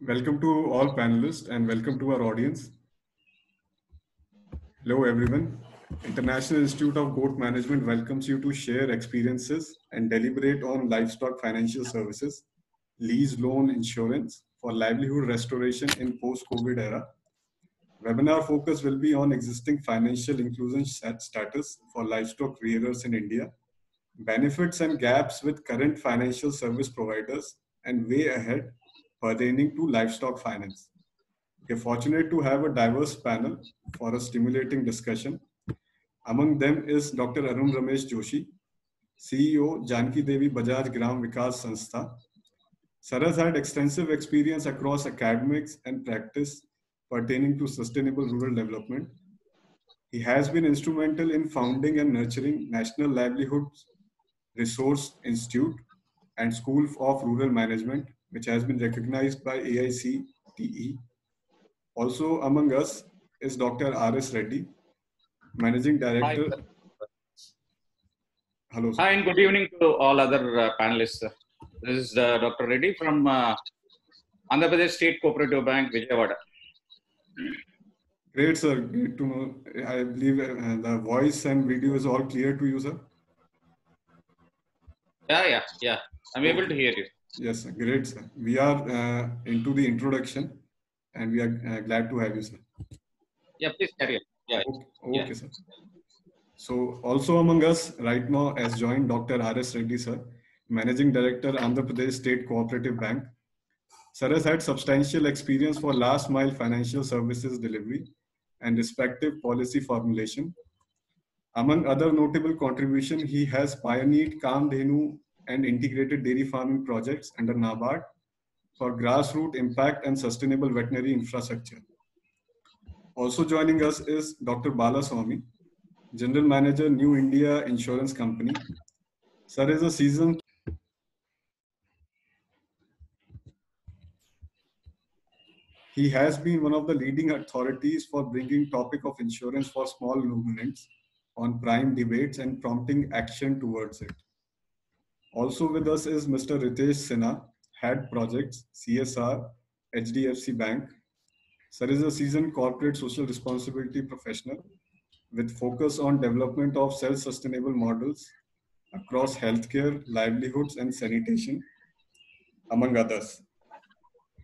Welcome to all panelists and welcome to our audience. Hello, everyone. International Institute of Goat Management welcomes you to share experiences and deliberate on livestock financial services, lease loan insurance for livelihood restoration in post-COVID era. Webinar focus will be on existing financial inclusion status for livestock rearers in India, benefits and gaps with current financial service providers, and way ahead pertaining to livestock finance. We are fortunate to have a diverse panel for a stimulating discussion. Among them is Dr. Arun Ramesh Joshi, CEO, Janki Devi Bajaj Gram Vikas Sanstha. Sir has had extensive experience across academics and practice pertaining to sustainable rural development. He has been instrumental in founding and nurturing National Livelihoods Resource Institute and School of Rural Management, which has been recognized by AICTE. Also among us is Dr. R.S. Reddy, Managing Hi. Director. Hello, sir. Hi, and good evening to all other panelists. This is Dr. Reddy from Andhra Pradesh State Cooperative Bank, Vijayawada. Great, sir. Great to know. I believe the voice and video is all clear to you, sir. Yeah. I'm able to hear you. Yes, sir. Great, sir. We are into the introduction and we are glad to have you, sir. Yeah, please carry on. Yeah. Okay, sir. So also among us right now has joined Dr. R.S. Reddy, sir, Managing Director, Andhra Pradesh State Cooperative Bank. Sir has had substantial experience for last mile financial services delivery and respective policy formulation. Among other notable contributions, he has pioneered Kamdhenu and integrated dairy farming projects under NABARD for grassroots impact and sustainable veterinary infrastructure. Also joining us is Dr. Bala Swami, General Manager, New India Insurance Company. Sir is a seasoned He has been one of the leading authorities for bringing topic of insurance for small ruminants on prime debates and prompting action towards it. Also with us is Mr. Ritesh Sinha, Head Projects, CSR, HDFC Bank. Sir is a seasoned corporate social responsibility professional with focus on development of self-sustainable models across healthcare, livelihoods, and sanitation, among others.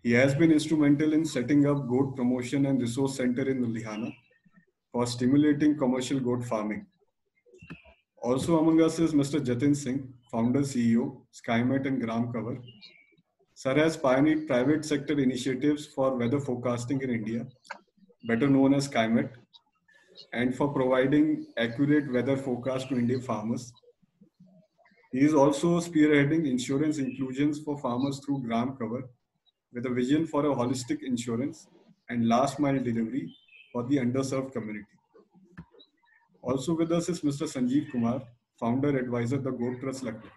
He has been instrumental in setting up goat promotion and resource center in Ludhiana for stimulating commercial goat farming. Also among us is Mr. Jatin Singh, founder CEO, SkyMet and Gram Cover. Sir has pioneered private sector initiatives for weather forecasting in India, better known as SkyMet, and for providing accurate weather forecast to Indian farmers. He is also spearheading insurance inclusions for farmers through Gram Cover, with a vision for a holistic insurance and last mile delivery for the underserved community. Also with us is Mr. Sanjeev Kumar, founder advisor, the Goat Trust Lucknow.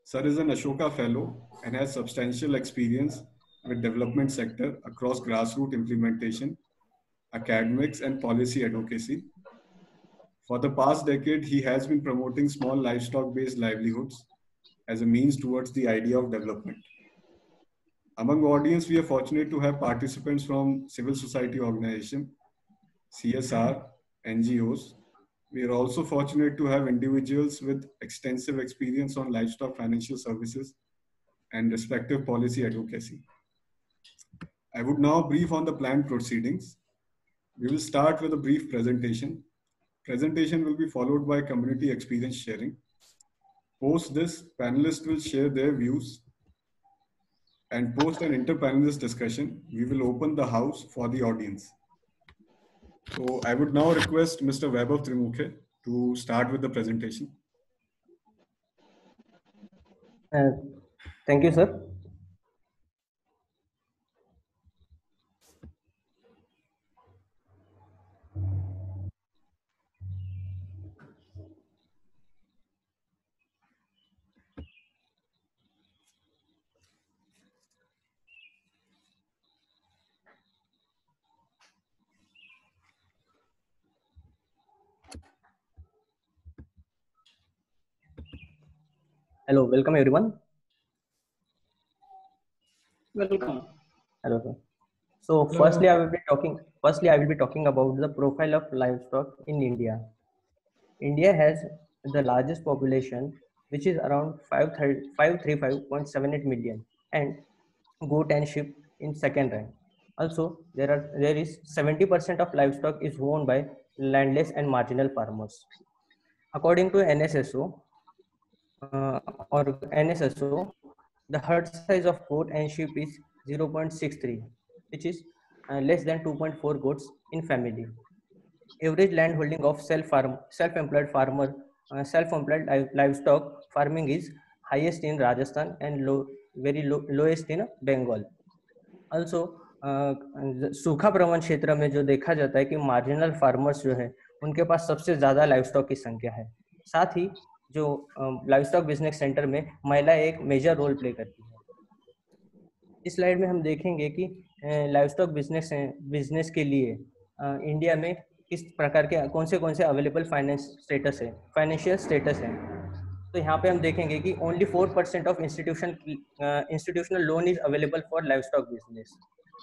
Sir is an Ashoka Fellow and has substantial experience with development sector across grassroots implementation, academics, and policy advocacy. For the past decade, he has been promoting small livestock-based livelihoods as a means towards the idea of development. Among audience, we are fortunate to have participants from civil society organization, CSR, NGOs. We are also fortunate to have individuals with extensive experience on livestock financial services and respective policy advocacy. I would now brief on the planned proceedings. We will start with a brief presentation. Presentation will be followed by community experience sharing. Post this, panelists will share their views, and post an inter-panelist discussion, we will open the house for the audience. So I would now request Mr. Vaibhav Trimukhe to start with the presentation. Thank you, sir. Hello, welcome everyone. Welcome. Hello, sir. So firstly, I will be talking about the profile of livestock in India. India has the largest population, which is around 535.78 million, and goat and sheep in second rank. Also, there is 70% of livestock is owned by landless and marginal farmers. According to NSSO, the herd size of goat and sheep is 0.63, which is less than 2.4 goats in family. Average land holding of self-employed livestock farming is highest in Rajasthan and lowest in Bengal. Also, सूखा प्रवण क्षेत्र में जो देखा जाता है कि marginal farmers जो है उनके पास सबसे ज्यादा लाइवस्टॉक की संख्या है। साथ ही जो लाइवस्टॉक बिजनेस सेंटर में महिला एक मेजर रोल प्ले करती है। इस स्लाइड में हम देखेंगे कि लाइवस्टॉक बिजनेस के लिए इंडिया में किस प्रकार के कौन से अवेलेबल फाइनेंशियल स्टेटस है। तो यहाँ पे हम देखेंगे कि only 4% of institutional loan is available for livestock business.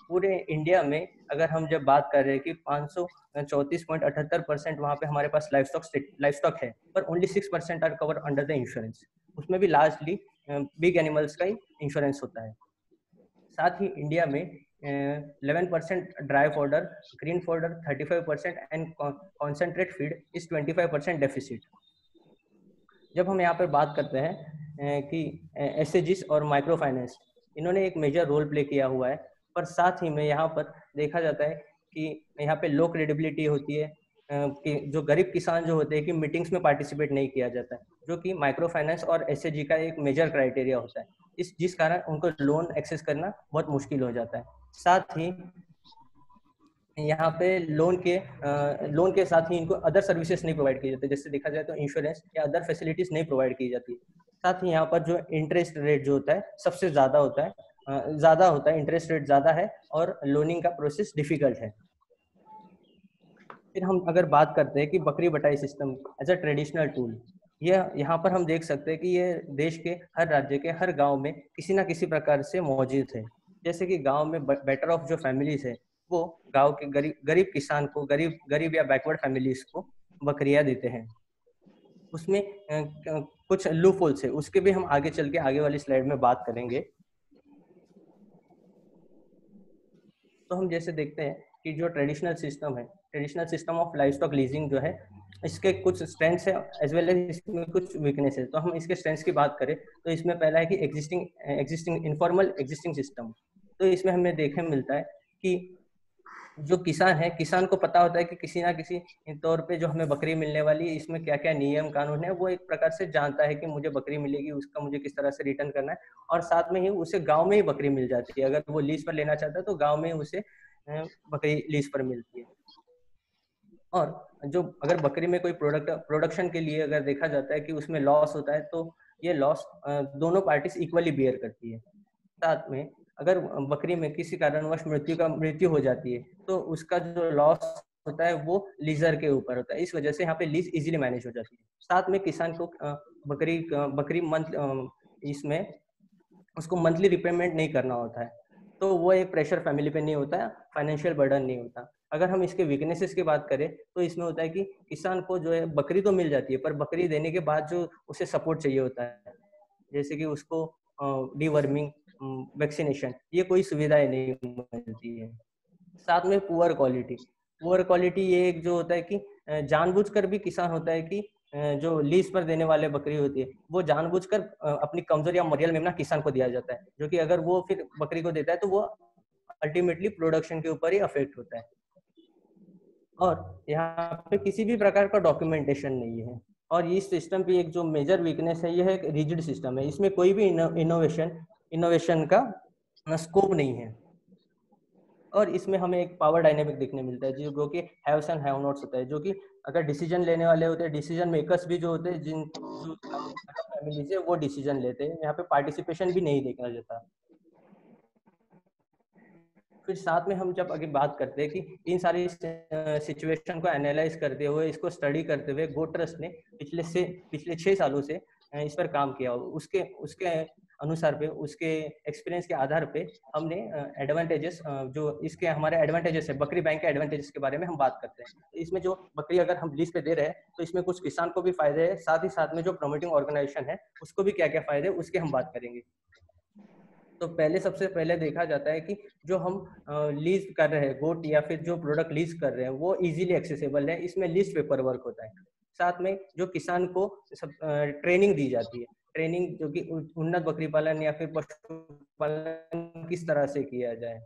पूरे इंडिया में अगर हम जब बात कर रहे हैं कि 534.78% वहाँ पे हमारे पास लाइवस्टॉक है, पर only 6% are cover under the insurance. उसमें भी लार्जली बिग एनिमल्स का ही इंश्योरेंस होता है। साथ ही इंडिया में 11% dry fodder, green fodder 35% and concentrate feed is 25% deficit. जब हम यहाँ पर बात करते हैं कि एसएजीस और माइक्रो फाइनेंस, इन्होंने एक मेजर रोल प्ले किया हुआ है, पर साथ ही में यहाँ पर देखा जाता है कि यहाँ पे लो क्रेडिबिलिटी होती है कि जो गरीब किसान जो होते हैं कि मीटिंग्स में पार्टिसिपेट नहीं किया जाता है, जो कि माइक्रो फाइनेंस और एसएजी का एक मेजर क्राइटेरिया होता है, जिस कारण उनको लोन एक्सेस करना बहुत मुश्किल हो जाता है। साथ ही यहाँ पे लोन के साथ ही इनको अदर सर्विसेज नहीं प्रोवाइड किए जाते, जैसे देखा जाए तो इंश्योरेंस या अदर फैसिलिटीज नहीं प्रोवाइड की जाती। साथ ही यहाँ पर जो इंटरेस्ट रेट जो होता है सबसे ज्यादा होता है, इंटरेस्ट रेट ज्यादा है और लोनिंग का प्रोसेस डिफिकल्ट है। फिर हम अगर बात करते हैं कि बकरी बटाई system as a traditional tool, यहाँ पर हम देख सकते हैं कि ये देश के हर राज्य के हर गांव में किसी ना किसी प्रकार से मौजूद है। जैसे कि गांव में बेटर ऑफ जो फैमिलीज है वो गांव के गरीब किसान को, गरीब या बैकवर्ड फैमिलीज को बकरियां देते हैं। उसमें कुछ लूप होल्स है, उसके भी हम आगे चल के आगे वाली स्लाइड में बात करेंगे। तो हम जैसे देखते हैं कि जो traditional system of livestock leasing जो है, इसके कुछ स्ट्रेंथ्स है एज वेल एज इसमें कुछ वीकनेस है। तो हम इसके स्ट्रेंथ्स की बात करें तो इसमें पहला है कि एग्जिस्टिंग इनफॉर्मल एग्जिस्टिंग सिस्टम। तो इसमें हमें देखने मिलता है कि जो किसान है, किसान को पता होता है कि किसी ना किसी तौर पे जो हमें बकरी मिलने वाली है, इसमें क्या क्या नियम कानून है, वो एक प्रकार से जानता है कि मुझे बकरी मिलेगी, उसका मुझे किस तरह से रिटर्न करना है। और साथ में ही उसे गांव में ही बकरी मिल जाती है। अगर वो लीज पर लेना चाहता है तो गांव में उसे बकरी लीज पर मिलती है। और जो अगर बकरी में कोई प्रोडक्शन के लिए अगर देखा जाता है कि उसमें लॉस होता है, तो ये लॉस दोनों पार्टीज इक्वली बेयर करती है। साथ में अगर बकरी में किसी कारणवश मृत्यु हो जाती है तो उसका जो लॉस होता है वो लीजर के ऊपर होता है। इस वजह से यहाँ पे लीज इजीली मैनेज हो जाती है। साथ में किसान को बकरी मंथ इसमें उसको मंथली रिपेमेंट नहीं करना होता है, तो वो एक प्रेशर फैमिली पे नहीं होता है, फाइनेंशियल बर्डन नहीं होता। अगर हम इसके वीकनेसेस की बात करें तो इसमें होता है कि किसान को जो है बकरी तो मिल जाती है, पर बकरी देने के बाद जो उसे सपोर्ट चाहिए होता है, जैसे कि उसको डीवर्मिंग, वैक्सीनेशन, ये कोई सुविधाएं नहीं मिलती है। साथ में पुअर क्वालिटी ये एक जो होता है कि जानबूझकर भी किसान होता है कि जो लीज पर देने वाले बकरी होती है वो जानबूझकर अपनी कमजोर या मरियल मेमना किसान को दिया जाता है, जो कि अगर वो फिर बकरी को देता है तो वो अल्टीमेटली प्रोडक्शन के ऊपर ही अफेक्ट होता है। और यहाँ पे किसी भी प्रकार का डॉक्यूमेंटेशन नहीं है। और इस सिस्टम की एक जो मेजर वीकनेस है, ये है रिजिड सिस्टम है। इसमें कोई भी इनोवेशन का स्कोप नहीं है। और इसमें हमें एक पावर डायनेमिक देखने मिलता है जो कि हैव्स एंड हैव नॉट्स होता है, जो कि अगर डिसीजन लेने वाले होते हैं, डिसीजन मेकर्स भी जो होते हैं, जो फैमिली से वो डिसीजन लेते हैं, यहाँ पे पार्टिसिपेशन भी नहीं देखा जाता। फिर साथ में हम जब आगे बात करते हैं कि इन सारी सिचुएशन को एनालाइज करते हुए, इसको स्टडी करते हुए गोट ट्रस्ट ने पिछले 6 सालों से इस पर काम किया। उसके अनुसार पे, उसके एक्सपीरियंस के आधार पे हमने एडवांटेजेस जो इसके हमारे एडवांटेजेस है, बकरी बैंक के एडवांटेजेस के बारे में हम बात करते हैं। इसमें जो बकरी अगर हम लीज पे दे रहे हैं तो इसमें कुछ किसान को भी फायदे है, साथ ही साथ में जो प्रमोटिंग ऑर्गेनाइजेशन है उसको भी क्या क्या फायदे है उसके हम बात करेंगे। तो पहले सबसे पहले देखा जाता है कि जो हम लीज कर रहे हैं गोट या फिर जो प्रोडक्ट लीज कर रहे हैं वो इजीली एक्सेसिबल है, इसमें लीस्ट पेपर वर्क होता है। साथ में जो किसान को सब ट्रेनिंग दी जाती है, ट्रेनिंग जो कि उन्नत बकरी पालन या फिर पशुपालन किस तरह से किया जाए।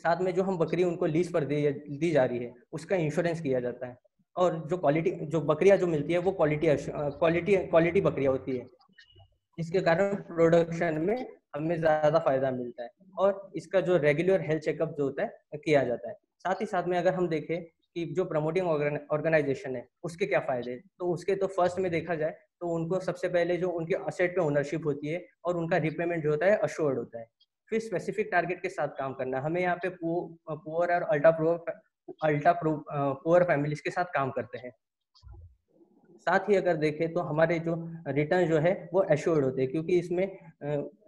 साथ में जो हम बकरी उनको लीज पर दी जा रही है उसका इंश्योरेंस किया जाता है। और जो क्वालिटी जो बकरियां जो मिलती है वो क्वालिटी बकरियां होती है, जिसके कारण प्रोडक्शन में हमें ज्यादा फायदा मिलता है। और इसका जो रेगुलर हेल्थ चेकअप जो होता है किया जाता है। साथ ही साथ में अगर हम देखें कि जो प्रमोटिंग ऑर्गेनाइजेशन है उसके क्या फायदे हैं, तो उसके तो फर्स्ट में देखा जाए तो उनको सबसे पहले जो उनके असेट पे ओनरशिप होती है और उनका रिपेमेंट जो होता है अश्योर्ड होता है। फिर स्पेसिफिक टारगेट के साथ काम करना, हमें यहाँ पे पुअर और अल्ट्रा पुअर फैमिलीज के साथ काम करते हैं। साथ ही अगर देखें तो हमारे जो रिटर्न जो है वो एश्योर्ड होते हैं, क्योंकि इसमें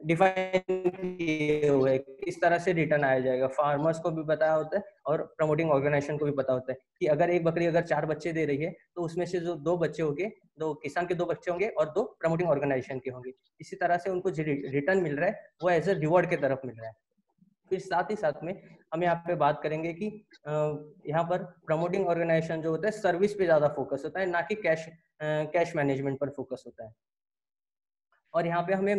डिफाइन किए हुए किस तरह से रिटर्न आया जाएगा, फार्मर्स को भी पता होता है और प्रमोटिंग ऑर्गेनाइजेशन को भी पता होता है कि अगर एक बकरी अगर 4 बच्चे दे रही है तो उसमें से जो 2 बच्चे होंगे, 2 किसान के 2 बच्चे होंगे और 2 प्रमोटिंग ऑर्गेनाइजेशन के होंगे। इसी तरह से उनको जो रिटर्न मिल रहा है वो एज ए रिवॉर्ड की तरफ मिल रहा है। फिर साथ ही साथ में हम यहाँ पे बात करेंगे कि यहाँ पर प्रमोटिंग ऑर्गेनाइजेशन जो होता है सर्विस पे ज्यादा फोकस होता है, ना कि कैश मैनेजमेंट पर फोकस होता है। और यहाँ पे हमें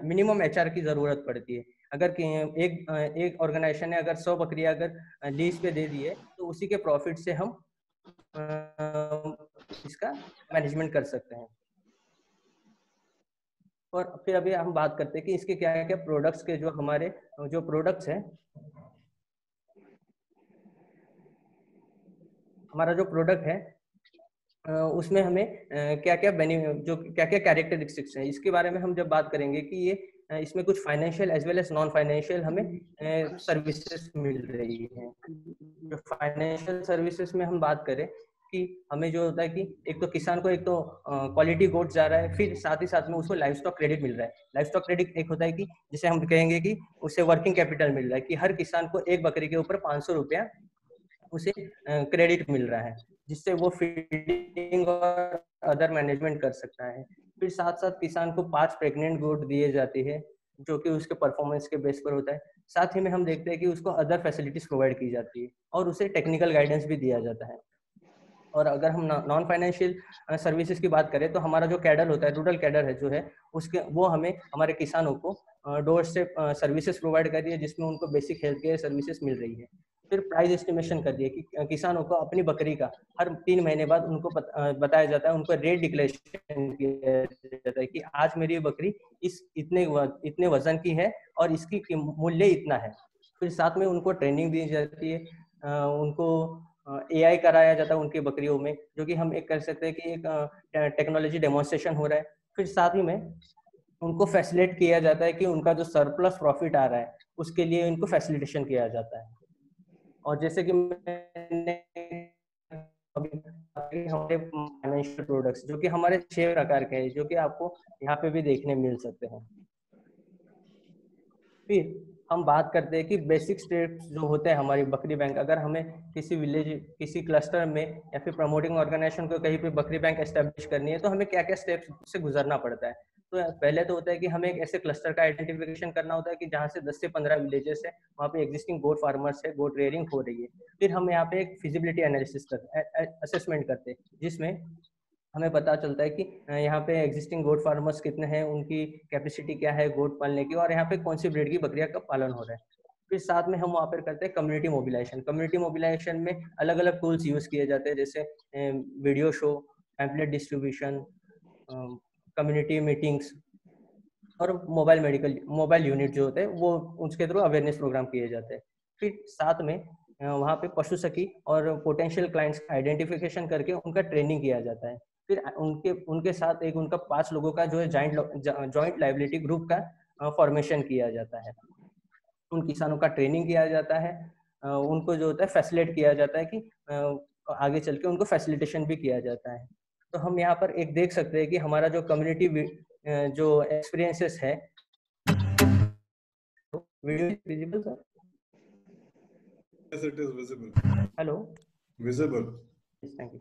मिनिमम एचआर की जरूरत पड़ती है। अगर एक ऑर्गेनाइजेशन ने अगर 100 बकरियां अगर लीज पे दे दी है तो उसी के प्रॉफिट से हम इसका मैनेजमेंट कर सकते हैं। और फिर अभी हम बात करते हैं कि इसके क्या क्या प्रोडक्ट्स के जो हमारे जो प्रोडक्ट्स हैं, हमारा जो प्रोडक्ट है उसमें हमें क्या क्या जो क्या क्या कैरेक्टरिस्टिक्स है इसके बारे में हम जब बात करेंगे कि ये इसमें कुछ financial as well as non financial हमें सर्विसेज मिल रही है। जो फाइनेंशियल सर्विसेज में हम बात करें कि हमें जो होता है कि एक तो किसान को एक तो क्वालिटी गोट जा रहा है, फिर साथ ही साथ में उसको लाइफ स्टॉक क्रेडिट मिल रहा है। लाइफ स्टॉक क्रेडिट एक होता है कि जिसे हम कहेंगे कि उसे वर्किंग कैपिटल मिल रहा है, कि हर किसान को एक बकरी के ऊपर 500 रुपया उसे क्रेडिट मिल रहा है, जिससे वो फीडिंग और अदर मैनेजमेंट कर सकता है। फिर साथ साथ किसान को 5 प्रेग्नेंट गोट दिए जाते हैं जो कि उसके परफॉर्मेंस के बेस पर होता है। साथ ही में हम देखते हैं कि उसको अदर फैसिलिटीज प्रोवाइड की जाती है और उसे टेक्निकल गाइडेंस भी दिया जाता है। और अगर हम नॉन फाइनेंशियल सर्विसेज की बात करें तो हमारा जो कैडर होता है, रूरल कैडर है जो है उसके वो हमें हमारे किसानों को डोर स्टेप सर्विसेज प्रोवाइड कर रही है, जिसमें उनको बेसिक हेल्थ केयर सर्विसेज मिल रही है। फिर प्राइस एस्टिमेशन कर दिया कि किसानों को अपनी बकरी का हर 3 महीने बाद उनको बताया जाता है, उनको रेट डिक्लेरेशन किया जाता है कि आज मेरी बकरी इस इतने वजन की है और इसकी मूल्य इतना है। फिर साथ में उनको ट्रेनिंग दी जाती है, उनको AI कराया जाता है उनकी बकरियों में, जो कि हम एक कर सकते हैं कि एक टेक्नोलॉजी डेमोन्स्ट्रेशन हो रहा है। फिर साथ ही में उनको फैसिलिटेट किया जाता है कि उनका जो सरप्लस प्रॉफिट आ रहा है उसके लिए उनको फैसिलिटेशन किया जाता है। और जैसे कि मैंने हमारे फाइनेंशियल प्रोडक्ट्स जो कि हमारे 6 प्रकार के हैं, जो कि आपको यहाँ पे भी देखने मिल सकते हैं। फिर हम बात करते हैं कि बेसिक स्टेप्स जो होते हैं हमारी बकरी बैंक, अगर हमें किसी विलेज किसी क्लस्टर में या फिर प्रमोटिंग ऑर्गेनाइजेशन को कहीं पे बकरी बैंक एस्टेब्लिश करनी है तो हमें क्या क्या स्टेप्स से गुजरना पड़ता है। तो पहले तो होता है कि हमें एक ऐसे क्लस्टर का आइडेंटिफिकेशन करना होता है कि जहाँ से 10 से 15 विलेजेस है, वहाँ पे एग्जिस्टिंग गोट फार्मर्स है, गोट रेयरिंग हो रही है। फिर हम यहाँ पे एक फिजिबिलिटी एनालिसिस असेसमेंट करते हैं, जिसमें हमें पता चलता है कि यहाँ पे एग्जिस्टिंग गोट फार्मर्स कितने हैं, उनकी कैपेसिटी क्या है गोट पालने की, और यहाँ पे कौन सी ब्रीड की बकरियां का पालन हो रहा है। फिर साथ में हम वहाँ पर करते हैं कम्युनिटी मोबिलाइजेशन। कम्युनिटी मोबिलाइजेशन में अलग अलग टूल्स यूज किए जाते हैं, जैसे video show, pamphlet distribution, community meetings और मोबाइल यूनिट जो होते हैं वो उसके थ्रू अवेयरनेस प्रोग्राम किए जाते हैं। फिर साथ में वहाँ पे पशु सखी और पोटेंशियल क्लाइंट्स का आइडेंटिफिकेशन करके उनका ट्रेनिंग किया जाता है। फिर उनके साथ एक उनका 5 लोगों का जो है जॉइंट लाइबिलिटी ग्रुप का फॉर्मेशन किया जाता है। उन किसानों का ट्रेनिंग किया जाता है, उनको जो होता है फैसिलिटेट किया जाता है कि आगे चल के उनको फैसिलिटेशन भी किया जाता है। तो हम यहाँ पर एक देख सकते हैं कि हमारा जो जो एक्सपीरियंसेस है। Video visible sir? Yes, it is visible. Hello, Visible. Thank you.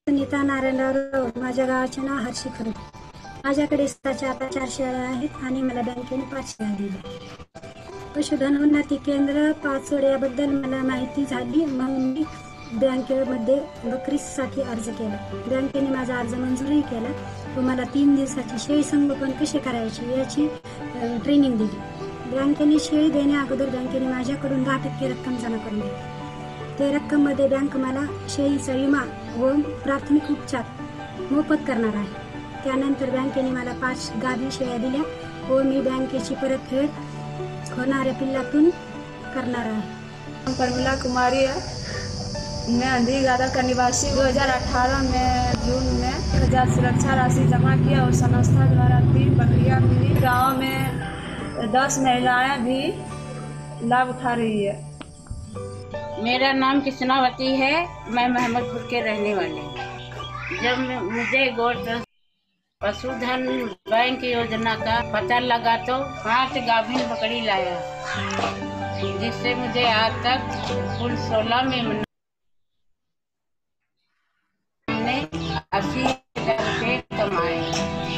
Sunita Narayanrao, माझ्या गावाचे नाव हर्षी खरे. माझ्याकडे स्वतःच्या आता 4 शेळ्या आहेत आणि मला बँकेने 5 शेळ्या दिल्या. पशुधन उन्नती केंद्र पाचोड याबद्दल मला माहिती झाली. मग मी बँकेमध्ये बकरीसाठी अर्ज केला. बँकेने माझा अर्ज मंजूरही केला व मला 3 दिवसाची शेळी संगोपन कसे करायचे याची ट्रेनिंग दिली. बँकेने शेळी देण्या अगोदर बँकेने माझ्याकडून 10% रक्कम जमा करून दिली. त्या रक्कममध्ये बँक मला शेळीचा विमा व प्राथमिक उपचार मोफत करणार आहे. त्यानंतर बँकेने मला 5 गाभी शेळ्या दिल्या व मी बँकेची परतफेड होणाऱ्या पिल्लातून करणार आहे. परमिला कुमारी है, मैं अंधीगादा का निवासी। 2018 में जून में 1000 सुरक्षा राशि जमा किया और संस्था द्वारा 3 बकरियां मिली। गाँव में 10 महिलाएं भी लाभ उठा रही है। मेरा नाम कृष्णावती है, मैं महमदपुर के रहने वाली हूँ। जब मुझे गोट पशुधन बैंक योजना का पता लगा तो 5 गाभिन बकरी लाया, जिससे मुझे आज तक कुल 16 में हमने 80,000 रुपये कमाए।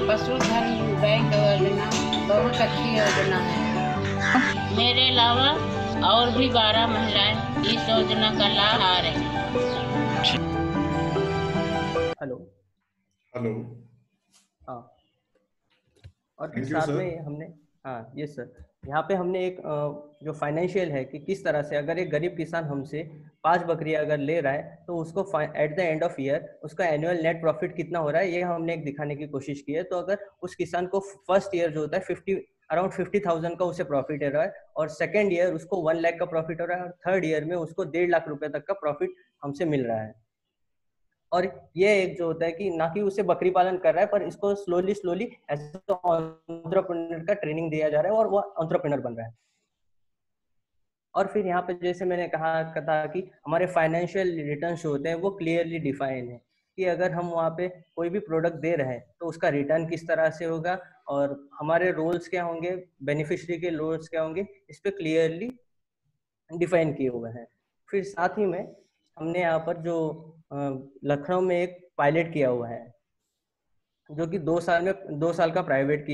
पशुधन बैंक योजना बहुत अच्छी योजना है। मेरे अलावा और भी 12 महिलाएं इस योजना का लाभ आ रही हैं। हेलो। हेलो। हाँ, और फिर साथ में हमने, हाँ यस सर, यहाँ पे हमने एक जो फाइनेंशियल है कि किस तरह से अगर एक गरीब किसान हमसे 5 बकरियां अगर ले रहा है तो उसको at the end of year उसका एनुअल नेट प्रॉफिट कितना हो रहा है, ये हमने एक दिखाने की कोशिश की है। तो अगर उस किसान को फर्स्ट ईयर जो होता है अराउंड 50,000 का उसे प्रॉफिट हो रहा है और सेकेंड ईयर उसको 1 लाख का प्रॉफिट हो रहा है और थर्ड ईयर में उसको 1.5 लाख रुपए तक का प्रॉफिट हमसे मिल रहा है। और ये एक जो होता है कि ना कि उसे बकरी पालन कर रहा है, पर इसको स्लोली एज एंटरप्रेन्योर का ट्रेनिंग दिया जा रहा है और वो एंटरप्रेन्योर बन रहा है। और फिर यहाँ पे जैसे मैंने कहा था कि हमारे फाइनेंशियल रिटर्न्स जो होते हैं वो क्लियरली डिफाइन है कि अगर हम वहाँ पे कोई भी प्रोडक्ट दे रहे हैं तो उसका रिटर्न किस तरह से होगा और हमारे रोल्स क्या होंगे, बेनिफिशियरी के रोल्स क्या होंगे, इस पे क्लियरली डिफाइन किए हुए हैं। फिर साथ ही में हमने यहाँ पर जो लखनऊ में एक पायलट किया हुआ है जो कि 2 साल का पायलट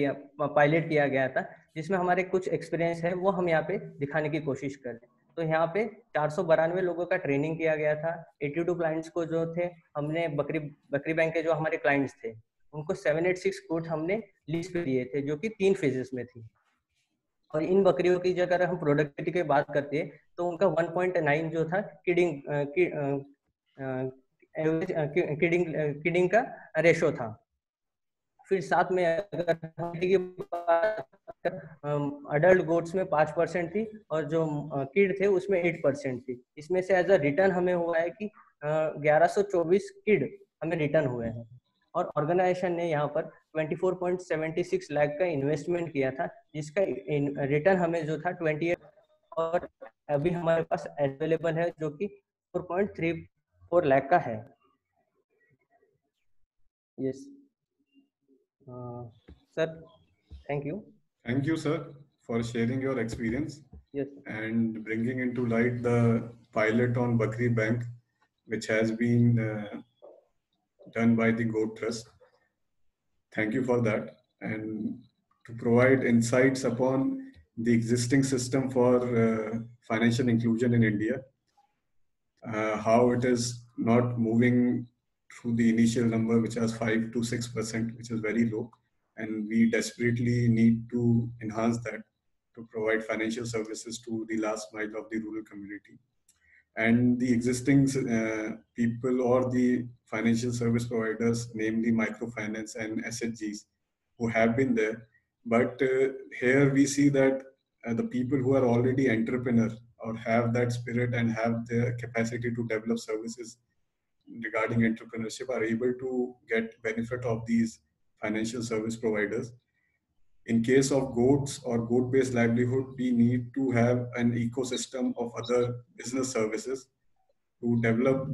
किया गया था, जिसमें हमारे कुछ एक्सपीरियंस है वो हम यहाँ पे दिखाने की कोशिश कर रहे हैं। तो यहाँ पे 492 लोगों का ट्रेनिंग किया गया था। 82 क्लाइंट्स को जो थे, हमने बकरी बैंक के जो हमारे क्लाइंट्स थे उनको 786 कोट हमने लिस्ट पे दिए थे, जो कि 3 फेजेस में थी। और इन बकरियों की अगर हम प्रोडक्टिविटी की बात करते हैं तो उनका 1.9 जो था किडिंग का रेशो था। फिर साथ में अगर अडल्ट गोट्स में 5% थी और जो किड थे उसमें 8% थी। इसमें से एज अ रिटर्न हमें हुआ है कि 1124 किड हमें रिटर्न हुए हैं। और ऑर्गेनाइजेशन ने यहाँ पर 24.76 लाख का इन्वेस्टमेंट किया था, जिसका रिटर्न हमें जो था 28, और अभी हमारे पास अवेलेबल है जो कि 4.34 लाख का है। Yes sir, thank you. Thank you, sir, for sharing your experience Yes. and bringing into light the pilot on Bakri Bank, which has been done by the Goat Trust. Thank you for that. And to provide insights upon the existing system for financial inclusion in India, how it is not moving through the initial number, which was 5 to 6%, which is very low. And we desperately need to enhance that to provide financial services to the last mile of the rural community. And the existing people or the financial service providers, namely microfinance and SHGs, who have been there. But here we see that the people who are already entrepreneur or have that spirit and have the capacity to develop services regarding entrepreneurship are able to get benefit of these financial service providers. In case of goats or goat-based livelihood, we need to have an ecosystem of other business services to develop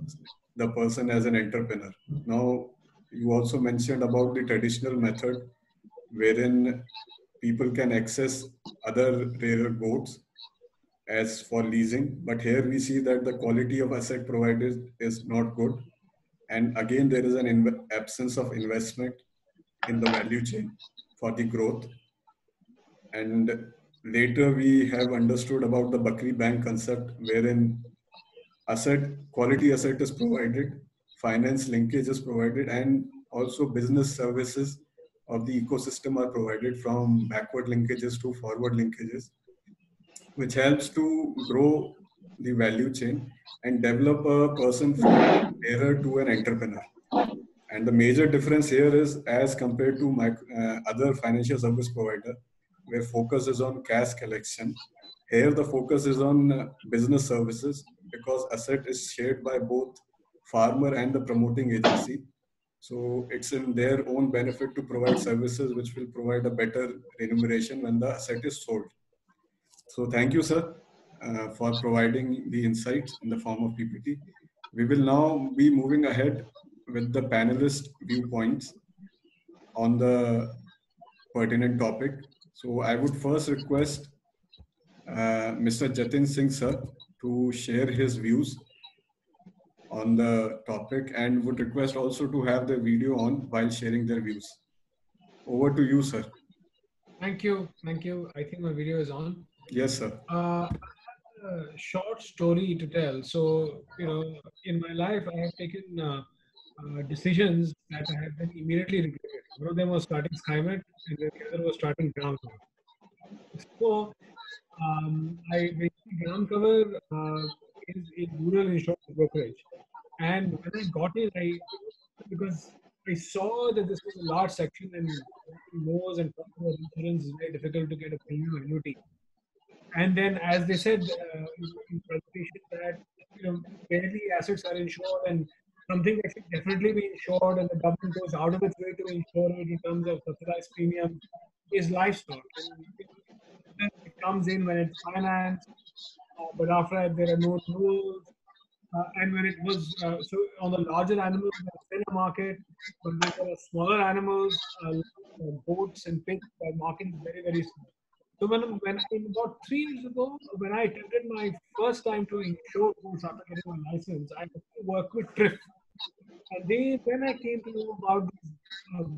the person as an entrepreneur. Now, you also mentioned about the traditional method wherein people can access other rarer goats as for leasing, but here we see that the quality of asset provided is not good. And again, there is an absence of investment in the value chain for the growth. And later we have understood about the Bakri Bank concept, wherein quality asset is provided, finance linkage is provided, and also business services of the ecosystem are provided, from backward linkages to forward linkages, which helps to grow the value chain and develop a person from bearer to an entrepreneur. And the major difference here is, as compared to other financial service provider, where focus is on cash collection, here the focus is on business services, because asset is shared by both farmer and the promoting agency. So it's in their own benefit to provide services which will provide a better remuneration when the asset is sold. So thank you, sir, for providing the insights in the form of PPT. We will now be moving ahead with the panelist viewpoints on the pertinent topic. So I would first request Mr. Jatin Singh, sir, to share his views on the topic, and would request also to have the video on while sharing their views. Over to you, sir. Thank you. Thank you. I think my video is on. Yes, sir. A short story to tell. So, in my life, I have taken decisions that I have been immediately regretted. One of them was starting SkyMed, and the other was starting Ground Cover. So, Ground Cover is a rural insurance brokerage. And when I got in, because I saw that this was a large section, and most and insurance is very difficult to get a premium annuity. And then, as they said in presentation, that barely assets are insured, and something that should definitely be insured, and the government goes out of its way to insure it in terms of subsidized premium, is livestock. And it comes in when it's financed, but after that there are no rules. And when it was so on the larger animals, there's still a market, but when there are smaller animals, goats and pigs, the market is very, very small. So when about 3 years ago, when I attempted my first time to insure goats after getting my license, I worked with Thrift. And then I came to know about these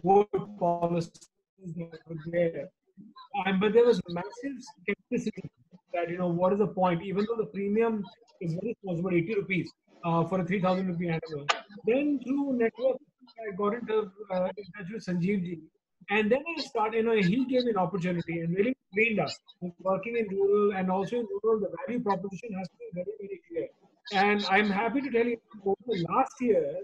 goat policies that were there. But there was massive skepticism that, what is the point? Even though the premium is very small, it's about 80 rupees for a 3,000 rupee animal. Then through network, I got in touch with Sanjeev ji. And then I started, he gave me an opportunity and really trained us. Working in rural and also in rural, the value proposition has to be very, very clear. And I'm happy to tell you, over the last year,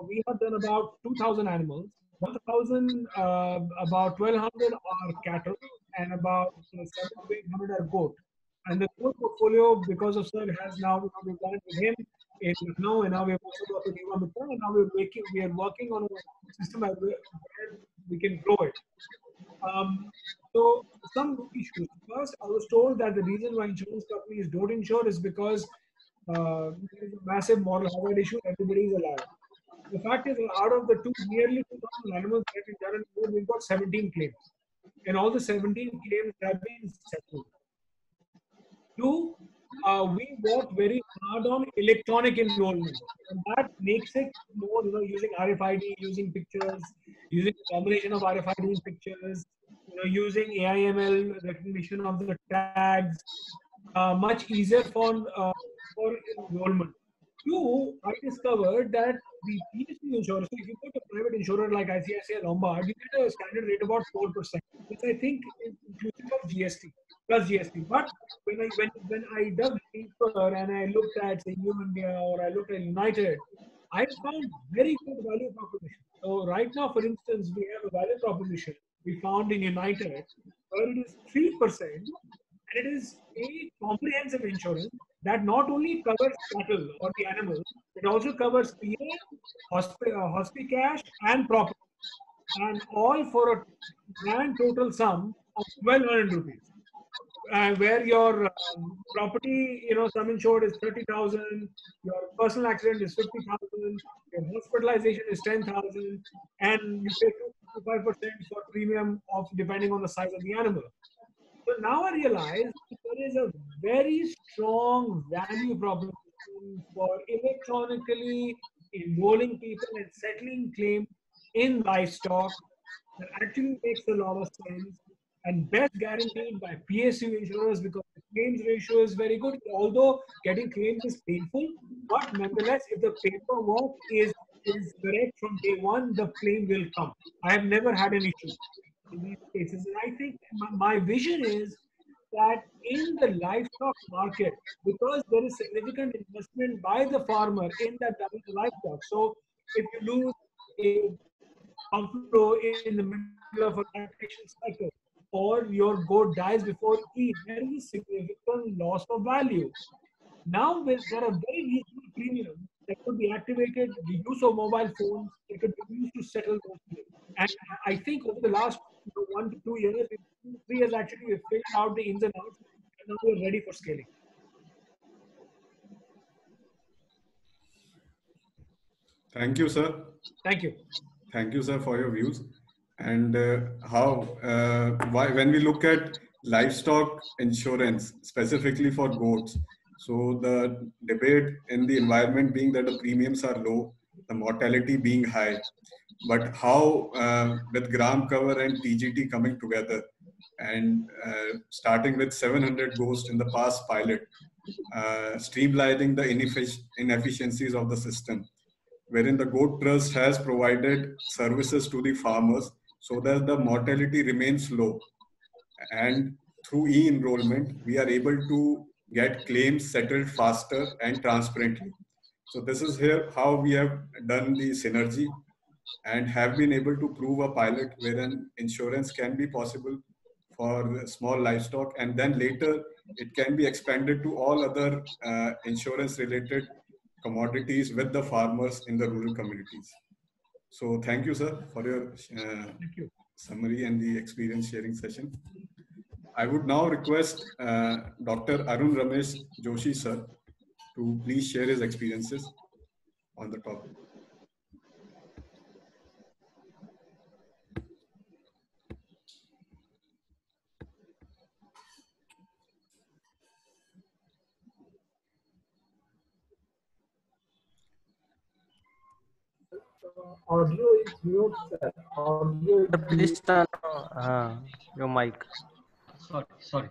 we have done about 2,000 animals. 1,000, about 1,200 are cattle, and about 700 to 800 are goat. And the goat portfolio, because of Sir, has now we've done it with him in Lucknow, and now we've also got the Diva Mitra, and now we are working on a system where we can grow it. So some issues. First, I was told that the reason why insurance companies don't insure is because there is a massive moral hazard issue. Everybody is alive. The fact is, out of the nearly 2,000 animals that have been done in the world, we've got 17 claims. And all the 17 claims have been settled. Two, we work very hard on electronic enrollment. And that makes it more, using RFID, using pictures, using a combination of RFID and pictures, using AIML recognition of the tags, much easier for enrollment. Two, I discovered that the PSU insurance, so if you go to a private insurer like ICICI Lombard, you get a standard rate about 4%, which I think is inclusive of GST, plus GST. But when I dug deeper and I looked at, say, New India or I looked at United, I found very good value proposition. So right now, for instance, we have a value proposition we found in United where it is 3%, and it is a comprehensive insurance that not only covers cattle or the animal, it also covers PA, hospicash, and property, and all for a grand total sum of 1,200 rupees. Where your property, sum insured is 30,000, your personal accident is 50,000, your hospitalization is 10,000, and you pay 2.5% for premium of depending on the size of the animal. So now I realize there is a very strong value proposition for electronically enrolling people and settling claims in livestock that actually makes a lot of sense and best guaranteed by PSU insurers because the claims ratio is very good. Although getting claims is painful, but nonetheless, if the paperwork is correct from day one, the claim will come. I have never had an issue in these cases. And I think my vision is that in the livestock market, because there is significant investment by the farmer in that livestock. So if you lose a buffalo in the middle of a lactation cycle, or your goat dies before eat, there is a significant loss of value. Now there are very reasonable premiums that could be activated, the use of mobile phones, that could be used to settle those claims. And I think over the last 1 to 2 years, 3 years actually, we've figured out the ins and outs, and now we're ready for scaling. Thank you, sir. Thank you. Thank you, sir, for your views. And when we look at livestock insurance, specifically for goats, so the debate in the environment being that the premiums are low, the mortality being high, but how with gram cover and TGT coming together and starting with 700 ghosts in the past pilot, streamlining the inefficiencies of the system, wherein the Goat Trust has provided services to the farmers so that the mortality remains low. And through e-enrollment, we are able to get claims settled faster and transparently. So this is here how we have done the synergy and have been able to prove a pilot wherein insurance can be possible for small livestock, and then later it can be expanded to all other insurance related commodities with the farmers in the rural communities. So thank you, sir, for your summary and the experience sharing session. I would now request Dr. Arun Ramesh Joshi, sir, to please share his experiences on the topic. audio is mute, sir. Audio is Please turn your mic. Sorry.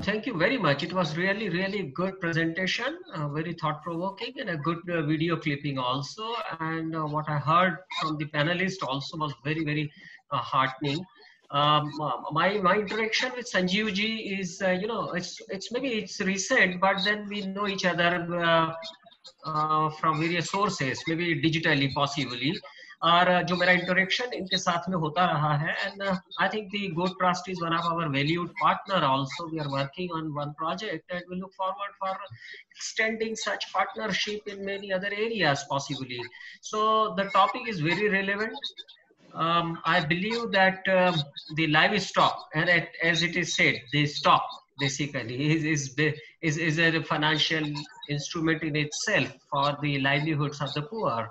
Thank you very much. It was really good presentation, very thought-provoking, and a good video clipping also. And what I heard from the panelist also was very heartening. My interaction with Sanjeev ji is, it's maybe it's recent, but then we know each other from various sources, maybe digitally possibly. और जो मेरा interaction इनके साथ में होता रहा है, and I think the Goat Trust is one of our valued partner also. We are working on one project and we look forward for extending such partnership in many other areas possibly. So the topic is very relevant. I believe that the livestock, and as it is said, the stock basically is a financial instrument in itself for the livelihoods of the poor.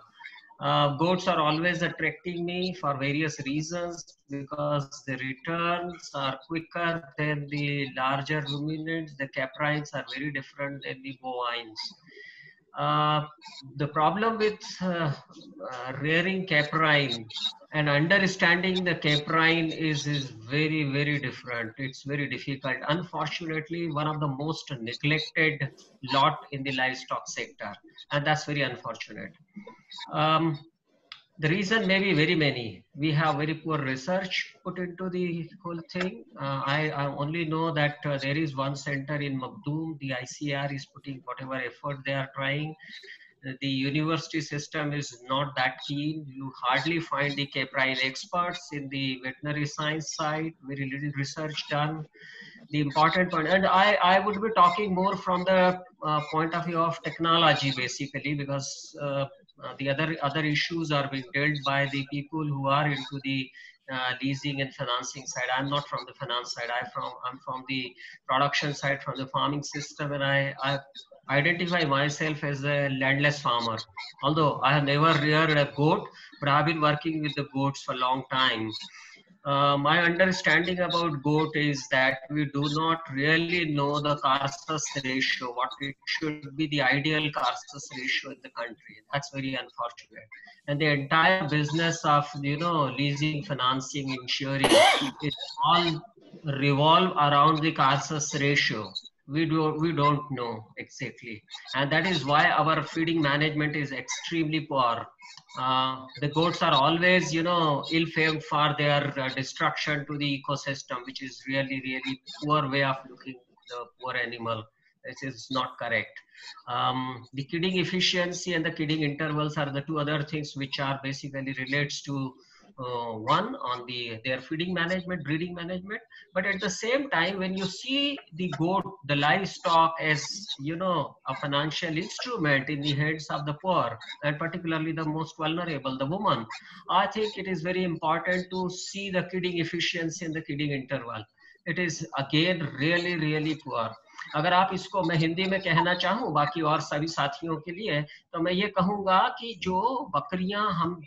Goats are always attracting me for various reasons, because the returns are quicker than the larger ruminants. The caprines are very different than the bovines. The problem with rearing caprine and understanding the caprine is very different. It's very difficult. Unfortunately, one of the most neglected lot in the livestock sector, and that's very unfortunate. The reason may be very many. We have very poor research put into the whole thing. I only know that there is one center in Makhdoom. The ICAR is putting whatever effort they are trying. The university system is not that keen. You hardly find the caprine experts in the veterinary science side. Very little research done. The important point, and I would be talking more from the point of view of technology basically, because the other issues are being dealt by the people who are into the leasing and financing side. I'm not from the finance side. I'm from the production side, from the farming system, and I identify myself as a landless farmer. Although I have never reared a goat, but I've been working with the goats for a long time. My understanding about goat is that we do not really know the carcass ratio, what it should be the ideal carcass ratio in the country. That's very unfortunate. And the entire business of, leasing, financing, insuring, it all revolve around the carcass ratio. We don't know exactly. And that is why our feeding management is extremely poor. The goats are always, ill-famed for their destruction to the ecosystem, which is really poor way of looking at the poor animal. This is not correct. The kidding efficiency and the kidding intervals are the two other things which are basically relates to one on their feeding management, breeding management. But at the same time, when you see the goat, the livestock as, a financial instrument in the hands of the poor, and particularly the most vulnerable, the woman, I think it is very important to see the kidding efficiency and the kidding interval. It is again really poor. अगर आप इसको मैं हिंदी में कहना चाहूँ बाकी और सभी साथियों के लिए, तो मैं ये कहूँगा कि जो बकरियां हम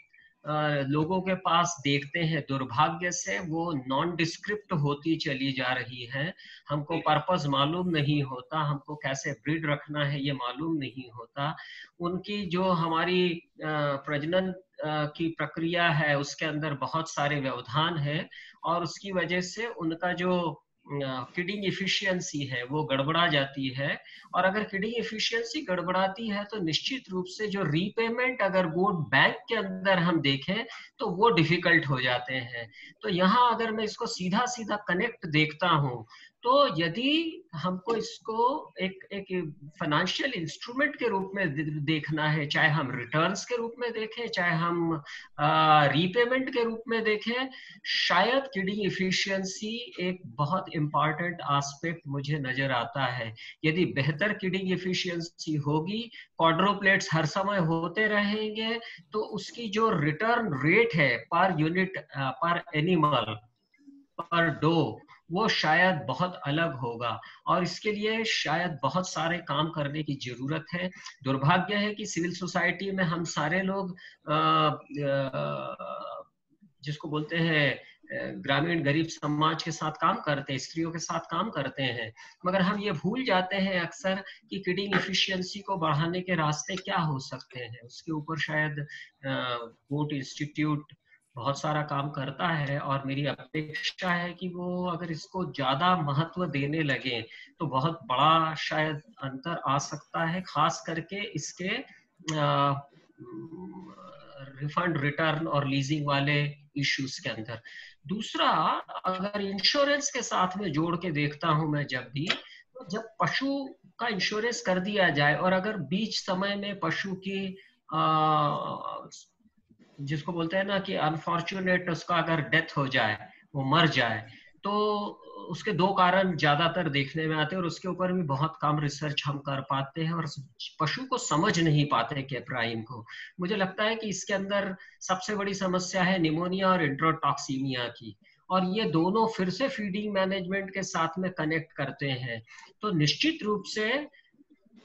लोगों के पास देखते हैं, दुर्भाग्य से वो नॉन डिस्क्रिप्ट होती चली जा रही है. हमको पर्पस मालूम नहीं होता, हमको कैसे ब्रीड रखना है ये मालूम नहीं होता. उनकी जो हमारी प्रजनन की प्रक्रिया है उसके अंदर बहुत सारे व्यवधान है, और उसकी वजह से उनका जो किडिंग एफिशिएंसी है वो गड़बड़ा जाती है. और अगर किडिंग एफिशिएंसी गड़बड़ाती है तो निश्चित रूप से जो रीपेमेंट अगर गोट बैंक के अंदर हम देखें तो वो डिफिकल्ट हो जाते हैं. तो यहाँ अगर मैं इसको सीधा कनेक्ट देखता हूँ, तो यदि हमको इसको एक फाइनेंशियल इंस्ट्रूमेंट के रूप में देखना है, चाहे हम रिटर्न्स के रूप में देखें, चाहे हम रीपेमेंट के रूप में देखें, शायद किडिंग एफिशिएंसी एक बहुत इंपॉर्टेंट एस्पेक्ट मुझे नजर आता है. यदि बेहतर किडिंग एफिशिएंसी होगी, क्वाड्रुप्लेट्स हर समय होते रहेंगे, तो उसकी जो रिटर्न रेट है पर यूनिट, पर एनिमल, पर डो, वो शायद बहुत अलग होगा. और इसके लिए शायद बहुत सारे काम करने की जरूरत है. दुर्भाग्य है कि सिविल सोसाइटी में हम सारे लोग जिसको बोलते हैं ग्रामीण गरीब समाज के साथ काम करते हैं, स्त्रियों के साथ काम करते हैं, मगर हम ये भूल जाते हैं अक्सर कि किडिंग एफिशिएंसी को बढ़ाने के रास्ते क्या हो सकते हैं। उसके ऊपर शायद गोट इंस्टीट्यूट बहुत सारा काम करता है और मेरी अपेक्षा है कि वो अगर इसको ज्यादा महत्व देने लगे तो बहुत बड़ा शायद अंतर आ सकता है, खास करके इसके रिफंड, रिटर्न और लीजिंग वाले इश्यूज के अंदर। दूसरा, अगर इंश्योरेंस के साथ में जोड़ के देखता हूं मैं जब भी, तो जब पशु का इंश्योरेंस कर दिया जाए और अगर बीच समय में पशु की जिसको बोलते हैं ना कि अनफॉर्चुनेट उसका अगर डेथ हो जाए, वो मर जाए, तो उसके दो कारण ज्यादातर देखने में आते हैं और उसके ऊपर भी बहुत कम रिसर्च हम कर पाते हैं और पशु को समझ नहीं पाते के प्राइम को। मुझे लगता है कि इसके अंदर सबसे बड़ी समस्या है निमोनिया और इंट्रोटॉक्सीमिया की, और ये दोनों फिर से फीडिंग मैनेजमेंट के साथ में कनेक्ट करते हैं। तो निश्चित रूप से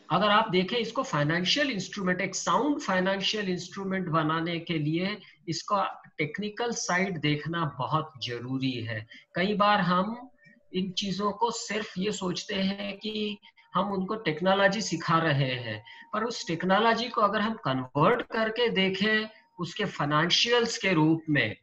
अगर आप देखें इसको फाइनेंशियल इंस्ट्रूमेंट, एक साउंड फाइनेंशियल इंस्ट्रूमेंट बनाने के लिए इसका टेक्निकल साइड देखना बहुत जरूरी है। कई बार हम इन चीजों को सिर्फ ये सोचते हैं कि हम उनको टेक्नोलॉजी सिखा रहे हैं, पर उस टेक्नोलॉजी को अगर हम कन्वर्ट करके देखें उसके फाइनेंशियल्स के रूप में,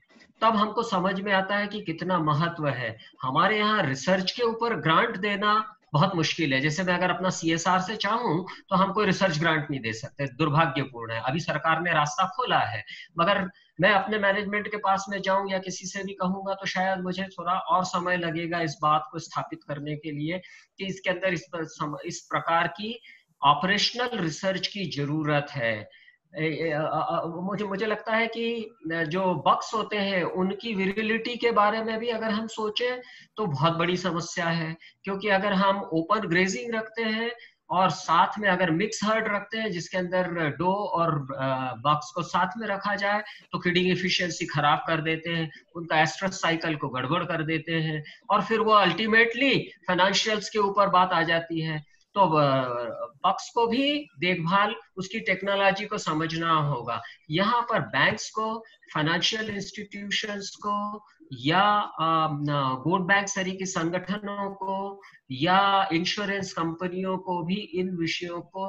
तब हमको समझ में आता है कि कितना महत्व है। हमारे यहाँ रिसर्च के ऊपर ग्रांट देना बहुत मुश्किल है। जैसे मैं अगर अपना CSR से चाहूं तो हम कोई रिसर्च ग्रांट नहीं दे सकते, दुर्भाग्यपूर्ण है। अभी सरकार ने रास्ता खोला है, मगर मैं अपने मैनेजमेंट के पास में जाऊं या किसी से भी कहूंगा तो शायद मुझे थोड़ा और समय लगेगा इस बात को स्थापित करने के लिए कि इसके अंदर इस प्रकार की ऑपरेशनल रिसर्च की जरूरत है। मुझे लगता है कि जो बक्स होते हैं उनकी विरिलिटी के बारे में भी अगर हम सोचें तो बहुत बड़ी समस्या है, क्योंकि अगर हम ओपन ग्रेजिंग रखते हैं और साथ में अगर मिक्स हर्ड रखते हैं जिसके अंदर डो और बक्स को साथ में रखा जाए तो फीडिंग एफिशिएंसी खराब कर देते हैं, उनका एस्ट्रस साइकिल को गड़बड़ कर देते हैं और फिर वो अल्टीमेटली फाइनेंशियल्स के ऊपर बात आ जाती है। तो बक्स को भी देखभाल उसकी टेक्नोलॉजी को समझना होगा। यहाँ पर बैंक्स को, फाइनेंशियल इंस्टीट्यूशंस को या वोट बैंक तरीके संगठनों को या इंश्योरेंस कंपनियों को भी इन विषयों को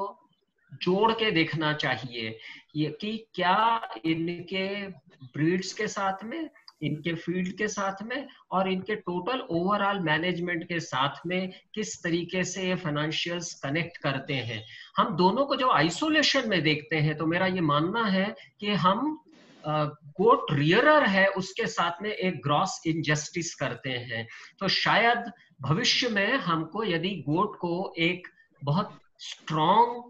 जोड़ के देखना चाहिए ये कि क्या इनके ब्रीड्स के साथ में, इनके फील्ड के साथ में और इनके टोटल ओवरऑल मैनेजमेंट के साथ में किस तरीके से ये फाइनेंशियल्स कनेक्ट करते हैं। हम दोनों को जो आइसोलेशन में देखते हैं तो मेरा ये मानना है कि हम गोट रियरर है उसके साथ में एक ग्रॉस इनजस्टिस करते हैं। तो शायद भविष्य में हमको यदि गोट को एक बहुत स्ट्रॉन्ग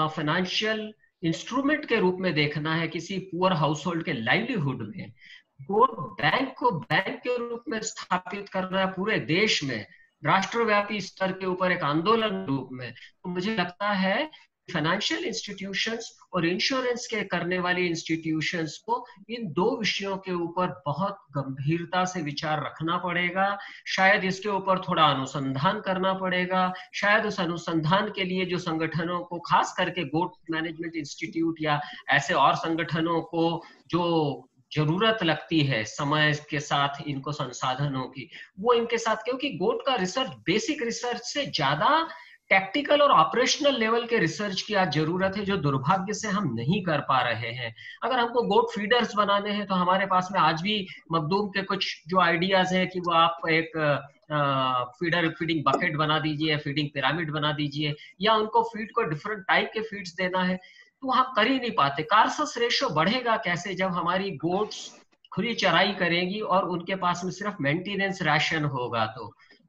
फाइनेंशियल इंस्ट्रूमेंट के रूप में देखना है किसी पुअर हाउस होल्ड के लाइवलीहुड में, गोट बैंक को बैंक के रूप में स्थापित करना है पूरे देश में राष्ट्रव्यापी स्तर के ऊपर एक आंदोलन रूप में, तो मुझे लगता है फाइनेंशियल इंस्टीट्यूशंस और इंश्योरेंस के करने वाली इंस्टीट्यूशंस को इन दो विषयों के ऊपर बहुत गंभीरता से विचार रखना पड़ेगा। शायद इसके ऊपर थोड़ा अनुसंधान करना पड़ेगा। शायद उस अनुसंधान के लिए जो संगठनों को, खास करके गोट मैनेजमेंट इंस्टीट्यूट या ऐसे और संगठनों को जो जरूरत लगती है समय के साथ इनको संसाधनों की, वो इनके साथ, क्योंकि गोट का रिसर्च बेसिक रिसर्च से ज्यादा टैक्टिकल और ऑपरेशनल लेवल के रिसर्च की आज जरूरत है जो दुर्भाग्य से हम नहीं कर पा रहे हैं। अगर हमको गोट फीडर्स बनाने हैं तो हमारे पास में आज भी मखदूम के कुछ जो आइडियाज हैं कि वो आप एक फीडिंग बकेट बना दीजिए, फीडिंग पिरामिड बना दीजिए या उनको फीड को डिफरेंट टाइप के फीड्स देना है, तो हम कर ही नहीं पाते। कार्सस रेशियो बढ़ेगा कैसे जब हमारी गोट्स खुली चराई करेंगी और उनके पास में सिर्फ मेंटेनेंस राशन होगा।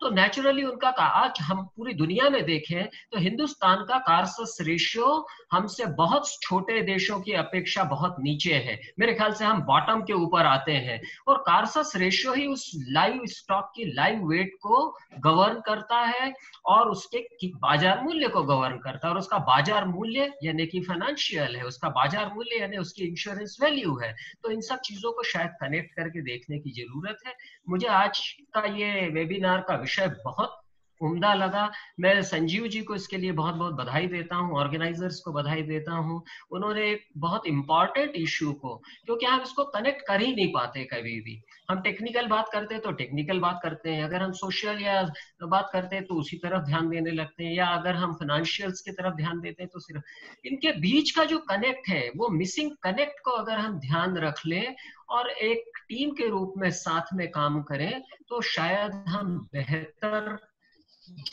तो नेचुरली उनका, आज हम पूरी दुनिया में देखें तो हिंदुस्तान का कार्सस रेशियो हमसे बहुत छोटे देशों की अपेक्षा बहुत नीचे है। मेरे ख्याल से हम बॉटम के ऊपर आते हैं और कार्सस रेशियो ही उस लाइव स्टॉक की लाइव वेट को गवर्न करता है और उसके बाजार मूल्य को गवर्न करता है, और उसका बाजार मूल्य यानी कि फाइनेंशियल है, उसका बाजार मूल्य यानी उसकी इंश्योरेंस वैल्यू है। तो इन सब चीजों को शायद कनेक्ट करके देखने की जरूरत है। मुझे आज का ये वेबिनार का विषय बहुत उम्दा लगा। मैं संजीव जी को इसके लिए बहुत बहुत बधाई देता हूँ, ऑर्गेनाइजर्स को बधाई देता हूँ। उन्होंने एक बहुत इंपॉर्टेंट इश्यू को, क्योंकि हम इसको कनेक्ट कर ही नहीं पाते कभी भी, हम टेक्निकल बात करते हैं तो टेक्निकल बात करते हैं, अगर हम सोशल या बात करते हैं तो उसी तरफ ध्यान देने लगते हैं, या अगर हम फाइनेंशियल्स की तरफ ध्यान देते हैं तो सिर्फ इनके बीच का जो कनेक्ट है, वो मिसिंग कनेक्ट को अगर हम ध्यान रख लें और एक टीम के रूप में साथ में काम करें तो शायद हम बेहतर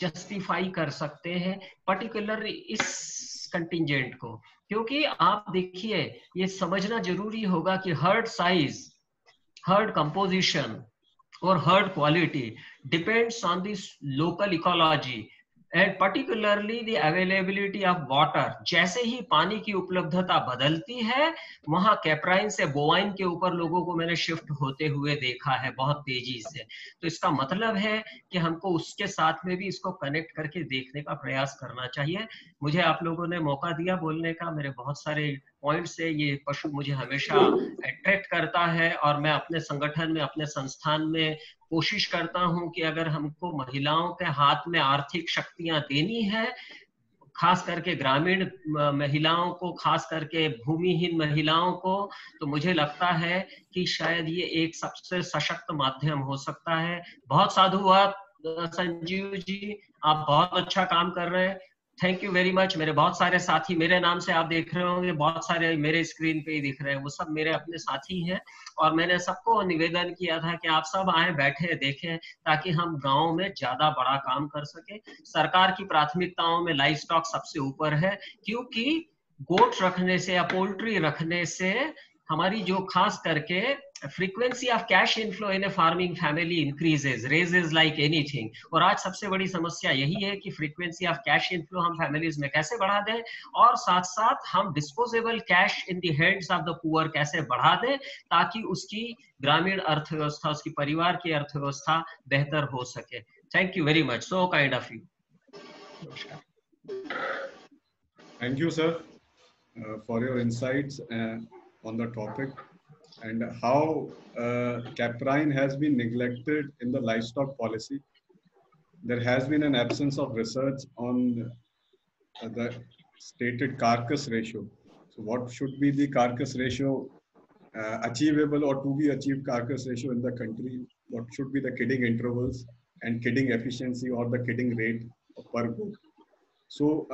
जस्टिफाई कर सकते हैं पर्टिकुलर इस कंटिंजेंट को। क्योंकि आप देखिए, ये समझना जरूरी होगा कि heard size, herd composition or herd quality depends on this local ecology and particularly the availability of water। जैसे ही पानी की उपलब्धता बदलती है, वहां कैप्राइन से बोवाइन के ऊपर लोगों को मैंने शिफ्ट होते हुए देखा है बहुत तेजी से। तो इसका मतलब है कि हमको उसके साथ में भी इसको कनेक्ट करके देखने का प्रयास करना चाहिए। मुझे आप लोगों ने मौका दिया बोलने का, मेरे बहुत सारे पॉइंट से ये पशु मुझे हमेशा अट्रैक्ट करता है, और मैं अपने संगठन में, अपने संस्थान में कोशिश करता हूं कि अगर हमको महिलाओं के हाथ में आर्थिक शक्तियां देनी है, खास करके ग्रामीण महिलाओं को, खास करके भूमिहीन महिलाओं को, तो मुझे लगता है कि शायद ये एक सबसे सशक्त माध्यम हो सकता है। बहुत साधुवाद संजीव जी, आप बहुत अच्छा काम कर रहे हैं, थैंक यू वेरी मच। मेरे बहुत सारे साथी, मेरे नाम से आप देख रहे होंगे, बहुत सारे मेरे स्क्रीन पे ही दिख रहे हैं, वो सब मेरे अपने साथी हैं, और मैंने सबको निवेदन किया था कि आप सब आए, बैठे, देखें, ताकि हम गांव में ज्यादा बड़ा काम कर सके। सरकार की प्राथमिकताओं में लाइव स्टॉक सबसे ऊपर है, क्योंकि गोट रखने से या पोल्ट्री रखने से हमारी जो खास करके frequency of cash inflow in A farming family increases, raises like anything. और आज सबसे बड़ी समस्या यही है कि फ्रीक्वेंसी ऑफ कैश इनफ्लो हम फैमिलीज में कैसे बढ़ा दें, और साथ साथ हम disposable cash in the hands of the poor कैसे बढ़ा दें, ताकि उसकी ग्रामीण अर्थव्यवस्था, उसकी परिवार की अर्थव्यवस्था बेहतर हो सके। Thank you very much, so kind of you. Thank you, sir, for your insights on the topic and how caprine has been neglected in the livestock policy. There has been an absence of research on the stated carcass ratio. So what should be the carcass ratio achievable or to be achieved carcass ratio in the country? What should be the kidding intervals and kidding efficiency or the kidding rate per goat? So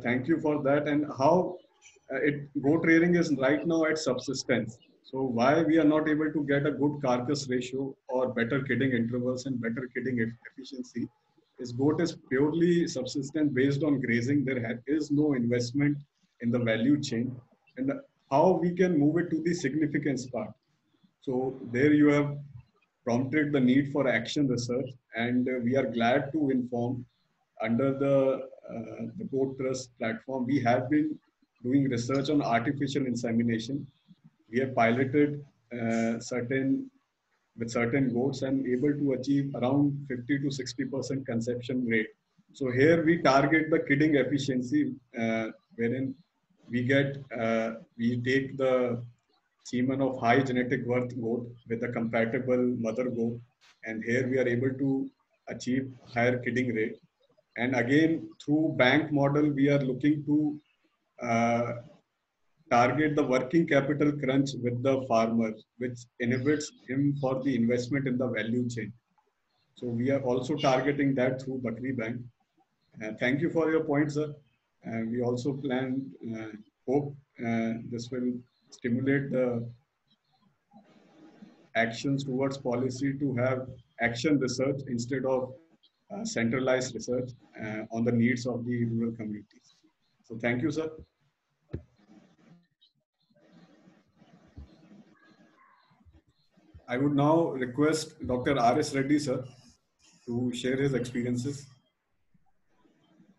thank you for that. And how goat rearing is right now at subsistence. So why we are not able to get a good carcass ratio or better kidding intervals and better kidding efficiency is goat is purely subsistent based on grazing. There is no investment in the value chain, and how we can move it to the significance part. So there you have prompted the need for action research, and we are glad to inform under the Goat Trust platform, we have been doing research on artificial insemination. We have piloted with certain goats and able to achieve around 50 to 60% conception rate. So here we target the kidding efficiency, wherein we take the semen of high genetic worth goat with a compatible mother goat, and here we are able to achieve higher kidding rate. And again, through bank model, we are looking to target the working capital crunch with the farmer, which inhibits him for the investment in the value chain. So we are also targeting that through Bakri Bank. Thank you for your points, sir. And we also hope this will stimulate the actions towards policy to have action research instead of centralized research on the needs of the rural communities. So thank you, sir. I would now request Dr. R.S. Reddy, sir, to share his experiences.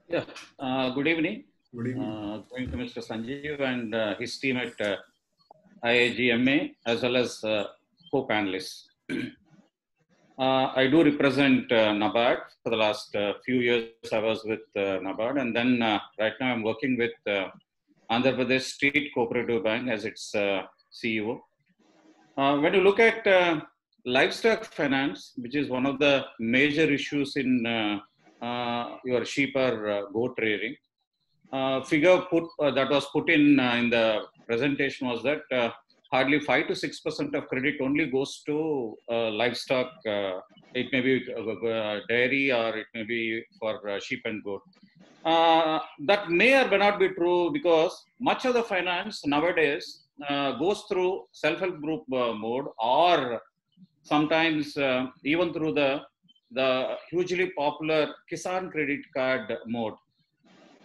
Yeah, good evening. Good evening. Going to Mr. Sanjeev and his team at IIGMA, as well as co-panelists. I do represent NABARD. For the last few years, I was with NABARD, and then right now I'm working with Andhra Pradesh State Cooperative Bank as its CEO. When you look at livestock finance, which is one of the major issues in your sheep or goat rearing. Figure that was put in the presentation was that hardly 5 to 6% of credit only goes to livestock. It may be dairy or it may be for sheep and goat. That may or may not be true because much of the finance nowadays goes through self-help group mode, or sometimes even through the hugely popular Kisan credit card mode.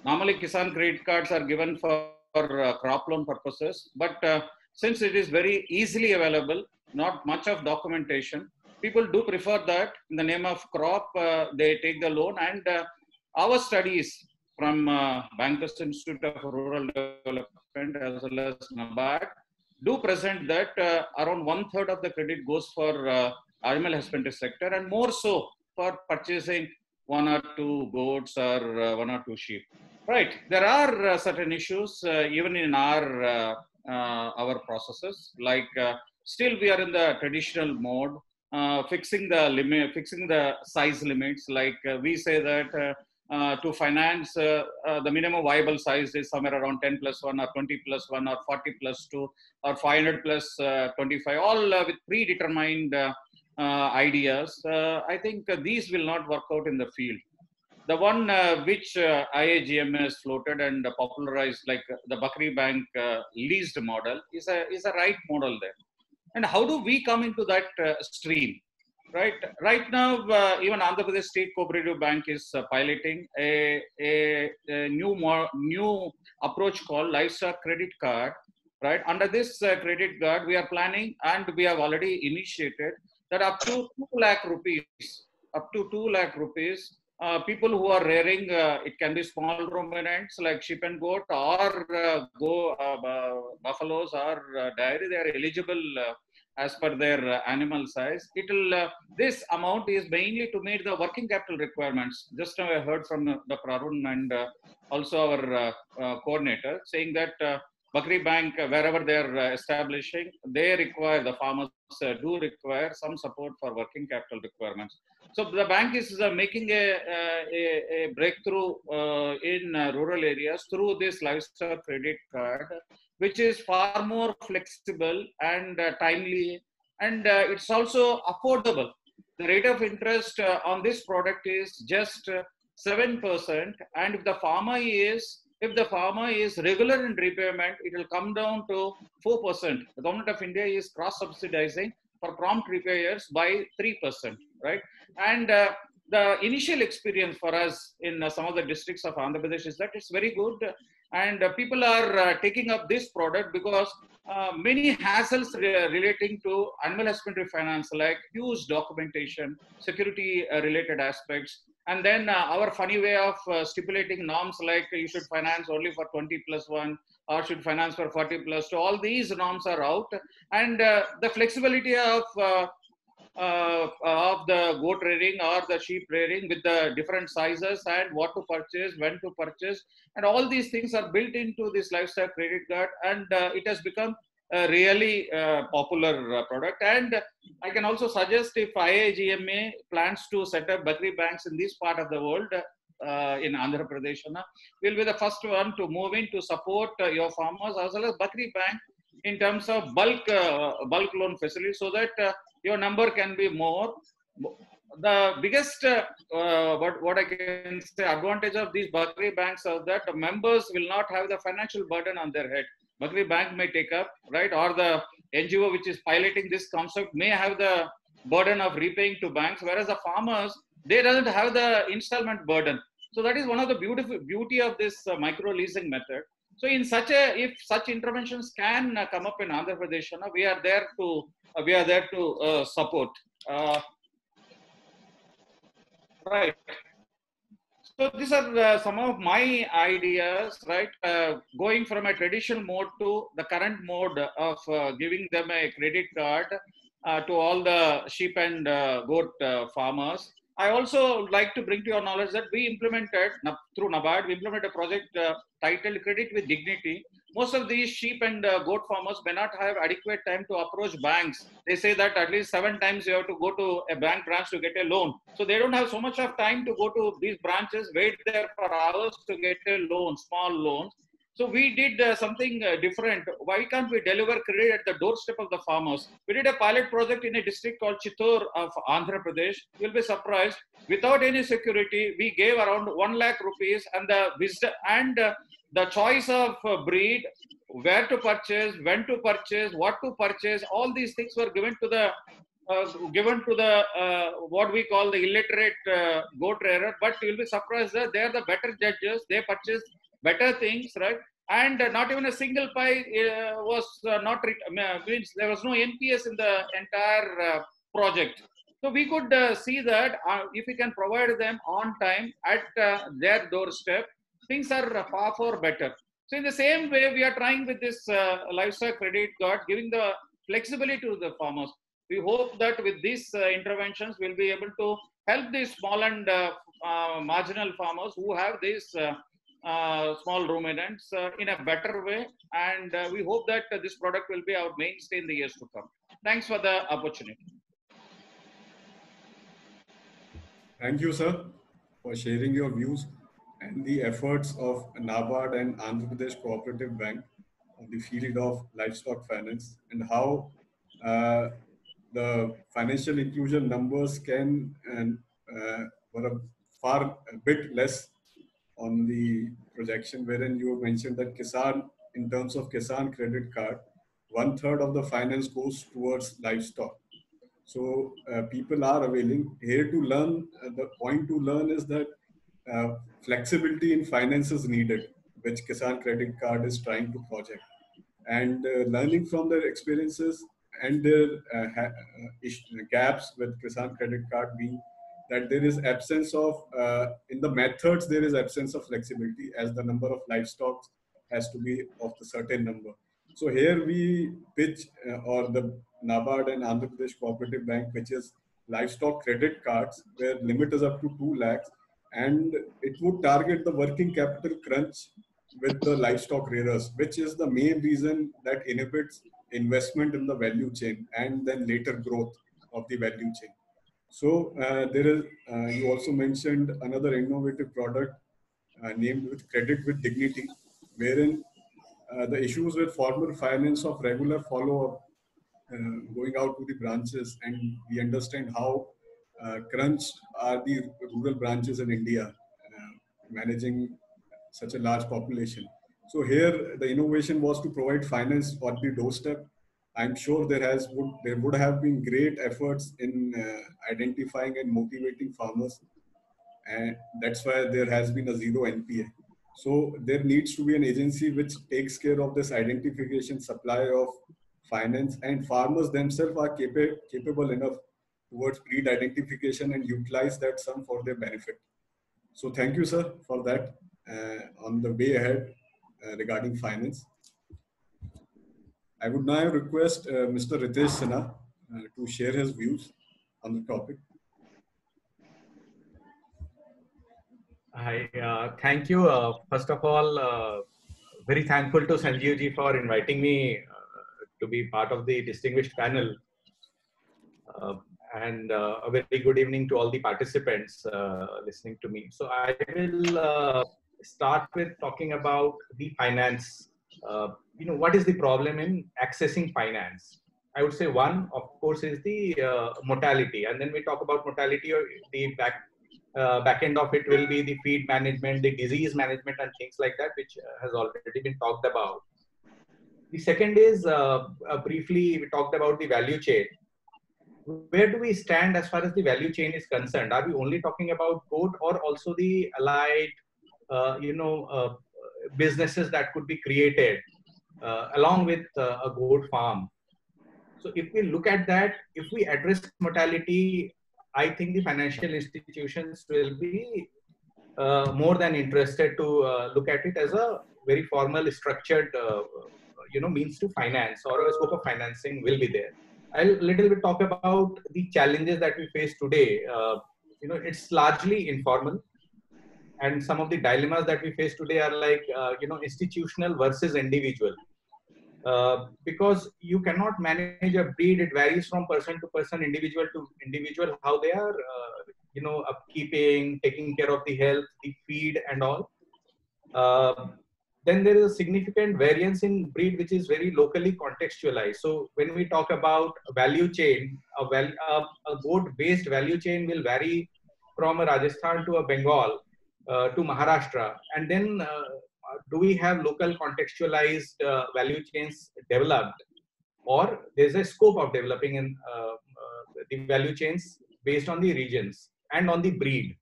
Normally, Kisan credit cards are given for crop loan purposes, but since it is very easily available, not much of documentation, people do prefer that in the name of crop, they take the loan. And our studies from Bankers Institute of Rural Development as well as NABARD do present that around 1/3 of the credit goes for animal husbandry sector, and more so for purchasing 1 or 2 goats or 1 or 2 sheep. Right. There are certain issues even in our processes. Like still we are in the traditional mode, fixing the limit, fixing the size limits. Like we say that to finance, the minimum viable size is somewhere around 10+1 or 20+1 or 40+2 or 500+25, all with predetermined ideas. I think these will not work out in the field. The one which IAGM has floated and popularized, like the Bakri Bank leased model, is a right model there. And how do we come into that stream? Right now, even Andhra Pradesh State Cooperative Bank is piloting a new approach called livestock credit card. Right, under this credit card, we are planning, and we have already initiated that up to 2 lakh rupees, people who are rearing, it can be small ruminants like sheep and goat, or buffaloes or dairy, they are eligible as per their animal size. This amount is mainly to meet the working capital requirements. Just now I heard from Dr. Arun and also our coordinator saying that Bakri Bank, wherever they are establishing, they require, the farmers do require some support for working capital requirements. So the bank is making a breakthrough in rural areas through this livestock credit card, which is far more flexible and timely, and it's also affordable. The rate of interest on this product is just 7%, and if the farmer is regular in repayment, it will come down to 4%. The government of India is cross-subsidizing for prompt repayers by 3%, right? And the initial experience for us in some of the districts of Andhra Pradesh is that it's very good, and people are taking up this product because many hassles relating to animal husbandry finance, like huge documentation, security related aspects, and then our funny way of stipulating norms, like you should finance only for 20+1 or should finance for 40+2. All these norms are out, and the flexibility of the goat rearing or the sheep rearing with the different sizes and what to purchase, when to purchase, and all these things are built into this livestock credit card, and it has become a really popular product. And I can also suggest, if IAGMA plans to set up Bakri banks in this part of the world, in Andhra Pradesh, we'll be the first one to move in to support your farmers as well as Bakri bank in terms of bulk loan facility, so that your number can be more. The biggest, what I can say, advantage of these Bakri banks is that the members will not have the financial burden on their head. Bakri bank may take up, right, or the NGO which is piloting this concept may have the burden of repaying to banks, whereas the farmers, they doesn't have the installment burden. So that is one of the beauty of this micro leasing method. So in if such interventions can come up in Andhra Pradesh, we are there to support. Right. So these are some of my ideas, right? Going from a traditional mode to the current mode of giving them a credit card to all the sheep and goat farmers. I also like to bring to your knowledge that we implemented through NABARD, we implemented a project titled Credit with Dignity. Most of these sheep and goat farmers may not have adequate time to approach banks. They say that at least 7 times you have to go to a bank branch to get a loan. So they don't have so much of time to go to these branches, wait there for hours to get a loan, small loans. So we did something different. Why can't we deliver credit at the doorstep of the farmers? We did a pilot project in a district called Chittor of Andhra Pradesh. You'll be surprised. Without any security, we gave around 1 lakh rupees, and the choice of breed, where to purchase, when to purchase, what to purchase, all these things were given to the what we call the illiterate goat rearer. But you'll be surprised that they are the better judges. They purchase better things, right? And not even a single pie was means there was no NPS in the entire project. So we could see that if we can provide them on time at their doorstep, things are far better. So in the same way, we are trying with this livestock credit card, giving the flexibility to the farmers. We hope that with these interventions, we'll be able to help these small and marginal farmers who have these small ruminants in a better way, and we hope that this product will be our mainstay in the years to come. Thanks for the opportunity. Thank you, sir, for sharing your views and the efforts of NABARD and Andhra Pradesh Cooperative Bank on the field of livestock finance, and how the financial inclusion numbers can and were a bit less on the projection, wherein you mentioned that Kisan, in terms of Kisan credit card, 1/3 of the finance goes towards livestock. So people are availing. Here to learn, the point to learn is that flexibility in finance is needed, which Kisan credit card is trying to project. And learning from their experiences and their gaps with Kisan credit card being that there is absence of, in the methods, there is absence of flexibility, as the number of livestock has to be of a certain number. So here we pitch, or the NABARD and Andhra Pradesh Cooperative Bank pitches livestock credit cards, where limit is up to 2 lakhs, and it would target the working capital crunch with the livestock rearers, which is the main reason that inhibits investment in the value chain and then later growth of the value chain. So there is, you also mentioned another innovative product named with Credit with Dignity, wherein the issues with formal finance of regular follow-up, going out to the branches, and we understand how crunched are the rural branches in India, managing such a large population. So here the innovation was to provide finance on the doorstep. I'm sure there would have been great efforts in identifying and motivating farmers, and that's why there has been a zero NPA. So there needs to be an agency which takes care of this identification, supply of finance, and farmers themselves are capable enough towards breed identification and utilize that sum for their benefit. So thank you, sir, for that on the way ahead regarding finance. I would now request Mr. Ritesh Sinha to share his views on the topic. Hi, thank you. First of all, very thankful to Sanjeev ji for inviting me to be part of the distinguished panel. And a very good evening to all the participants listening to me. So I will start with talking about the finance. What is the problem in accessing finance? I would say one, of course, is the mortality. And then we talk about mortality, or the back end of it will be the feed management, the disease management, and things like that, which has already been talked about. The second is, briefly, we talked about the value chain. Where do we stand as far as the value chain is concerned? Are we only talking about goat, or also the allied, businesses that could be created along with a goat farm? So if we look at that, if we address mortality, I think the financial institutions will be more than interested to look at it as a very formal, structured, means to finance, or a scope of financing will be there. I'll little bit talk about the challenges that we face today it's largely informal. And some of the dilemmas that we face today are like, institutional versus individual. Because you cannot manage a breed. It varies from person to person, individual to individual, how they are, upkeeping, taking care of the health, the feed and all. Then there is a significant variance in breed, which is very locally contextualized. So when we talk about value chain, a goat-based value chain will vary from a Rajasthan to a Bengal to Maharashtra. And then do we have local contextualized value chains developed, or there's a scope of developing in the value chains based on the regions and on the breed?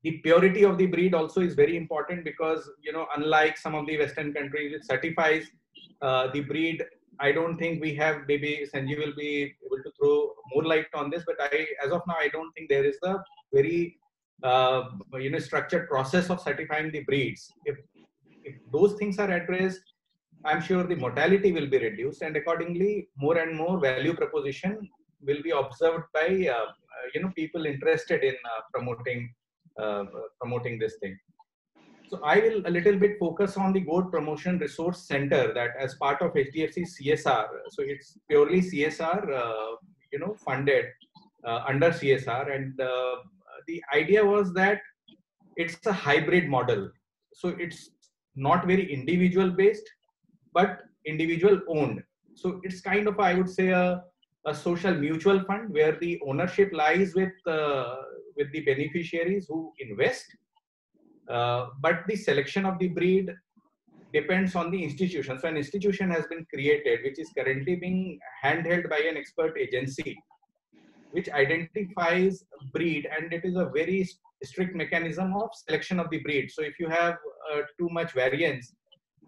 The purity of the breed also is very important, because unlike some of the Western countries, it certifies the breed. I don't think we have, maybe Sanjeev will be able to throw more light on this, but as of now, I don't think there is a very structured process of certifying the breeds. If those things are addressed, I'm sure the mortality will be reduced, and accordingly, more and more value proposition will be observed by people interested in promoting this thing. So I will a little bit focus on the Goat Promotion Resource Center, that as part of HDFC CSR. So it's purely CSR, funded under CSR, and the idea was that it's a hybrid model. So it's not very individual based, but individual owned. So it's kind of, I would say, a social mutual fund where the ownership lies with the beneficiaries who invest, but the selection of the breed depends on the institution. So an institution has been created, which is currently being handheld by an expert agency, which identifies breed, and it is a very strict mechanism of selection of the breed. So if you have too much variance,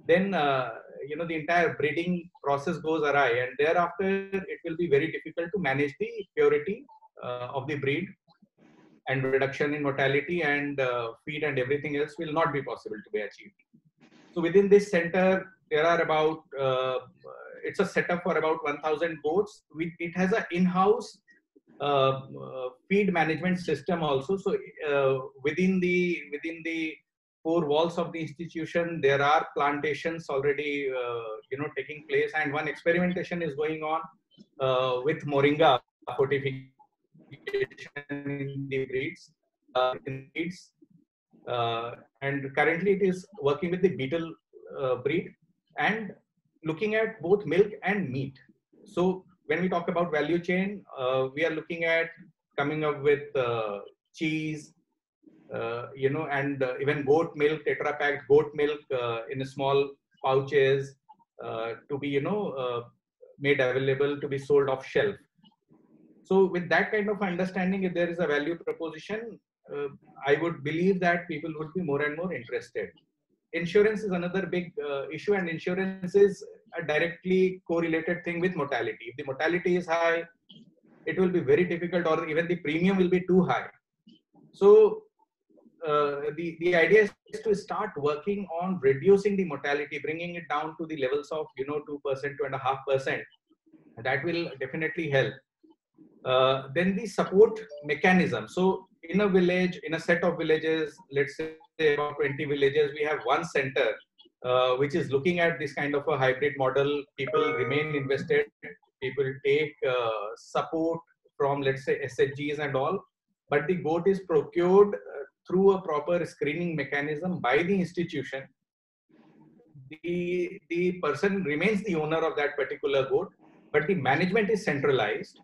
then the entire breeding process goes awry, and thereafter it will be very difficult to manage the purity of the breed, and reduction in mortality and feed and everything else will not be possible to be achieved. So within this center, there are about, it's a setup for about 1,000 goats. It has an in-house feed management system also. So within the four walls of the institution, there are plantations already taking place, and one experimentation is going on with moringa fortification in the breeds, and currently it is working with the beetle breed and looking at both milk and meat. So when we talk about value chain, we are looking at coming up with cheese, and even goat milk, tetra packed goat milk in small pouches to be made available to be sold off shelf. So with that kind of understanding, if there is a value proposition, I would believe that people would be more and more interested. Insurance is another big issue, and insurance is a directly correlated thing with mortality. If the mortality is high, it will be very difficult, or even the premium will be too high. So the idea is to start working on reducing the mortality, bringing it down to the levels of 2%, 2.5%. That will definitely help. Then the support mechanism. So in a village, in a set of villages, let's say about 20 villages, we have one center which is looking at this kind of a hybrid model. People remain invested, people take support from, let's say, SHGs and all, but the goat is procured through a proper screening mechanism by the institution. The person remains the owner of that particular goat, but the management is centralized,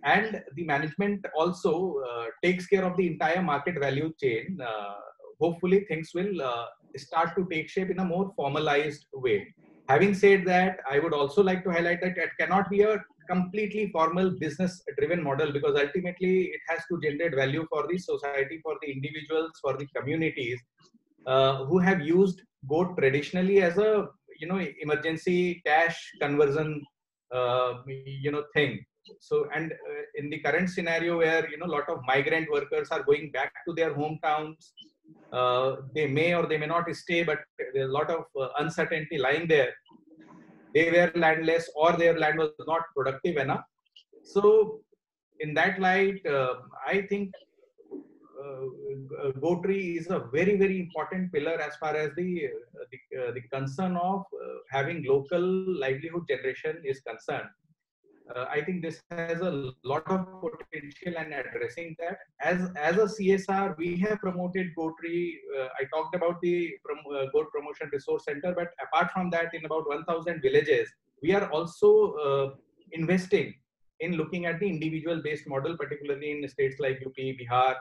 and the management also takes care of the entire market value chain. Hopefully things will start to take shape in a more formalized way. Having said that, I would also like to highlight that it cannot be a completely formal business driven model, because ultimately it has to generate value for the society, for the individuals, for the communities who have used goat traditionally as a emergency cash conversion thing. So, and in the current scenario where a lot of migrant workers are going back to their hometowns, they may or they may not stay, but there's a lot of uncertainty lying there. They were landless, or their land was not productive enough. So in that light, I think goatry is a very, very important pillar as far as the concern of having local livelihood generation is concerned. I think this has a lot of potential and addressing that. As a CSR, we have promoted goatry. I talked about the goat promotion resource center, but apart from that, in about 1,000 villages, we are also investing in looking at the individual based model, particularly in states like UP, Bihar,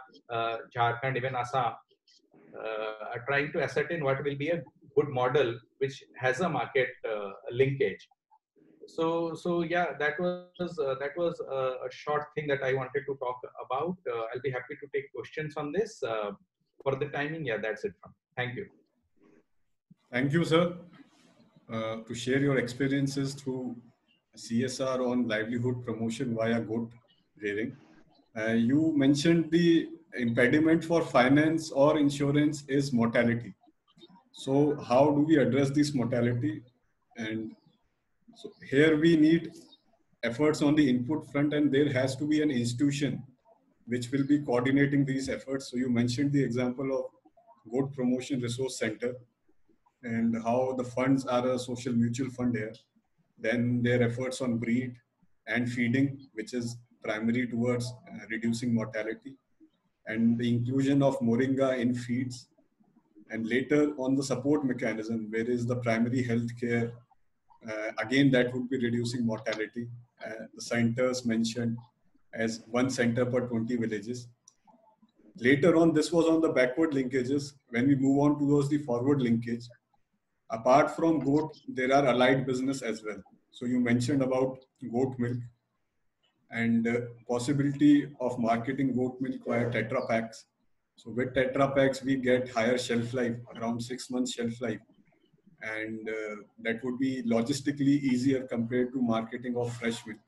Jharkhand, even Assam, are trying to ascertain what will be a good model which has a market linkage. So yeah, that was a short thing that I wanted to talk about. I'll be happy to take questions on this. For the timing, yeah, that's it from. Thank you. Thank you, sir, to share your experiences through CSR on livelihood promotion via goat rearing. You mentioned the impediment for finance or insurance is mortality. So how do we address this mortality? And so here we need efforts on the input front, and there has to be an institution which will be coordinating these efforts. So you mentioned the example of Goat Promotion Resource Center and how the funds are a social mutual fund here. Then their efforts on breed and feeding, which is primary towards reducing mortality, and the inclusion of moringa in feeds. And later on the support mechanism, where is the primary health care, again that would be reducing mortality. The centers mentioned as 1 center per 20 villages. Later on, this was on the backward linkages. When we move on towards the forward linkage, apart from goat, there are allied business as well. So you mentioned about goat milk and possibility of marketing goat milk via Tetra Paks. So with Tetra Paks, we get higher shelf life, around 6 months shelf life. And that would be logistically easier compared to marketing of fresh milk.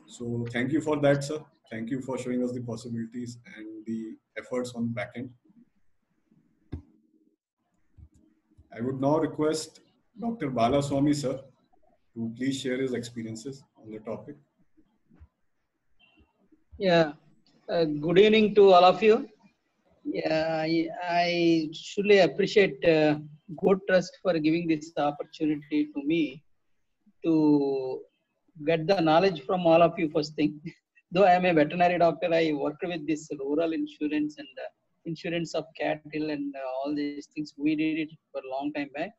So thank you for that, sir. Thank you for showing us the possibilities and the efforts on back end. I would now request Dr. Balaswamy, sir, to please share his experiences on the topic. Yeah, good evening to all of you. Yeah, I truly appreciate Goat Trust for giving this opportunity to me to get the knowledge from all of you first thing. Though I am a veterinary doctor, I worked with this rural insurance and insurance of cattle and all these things. We did it for a long time back.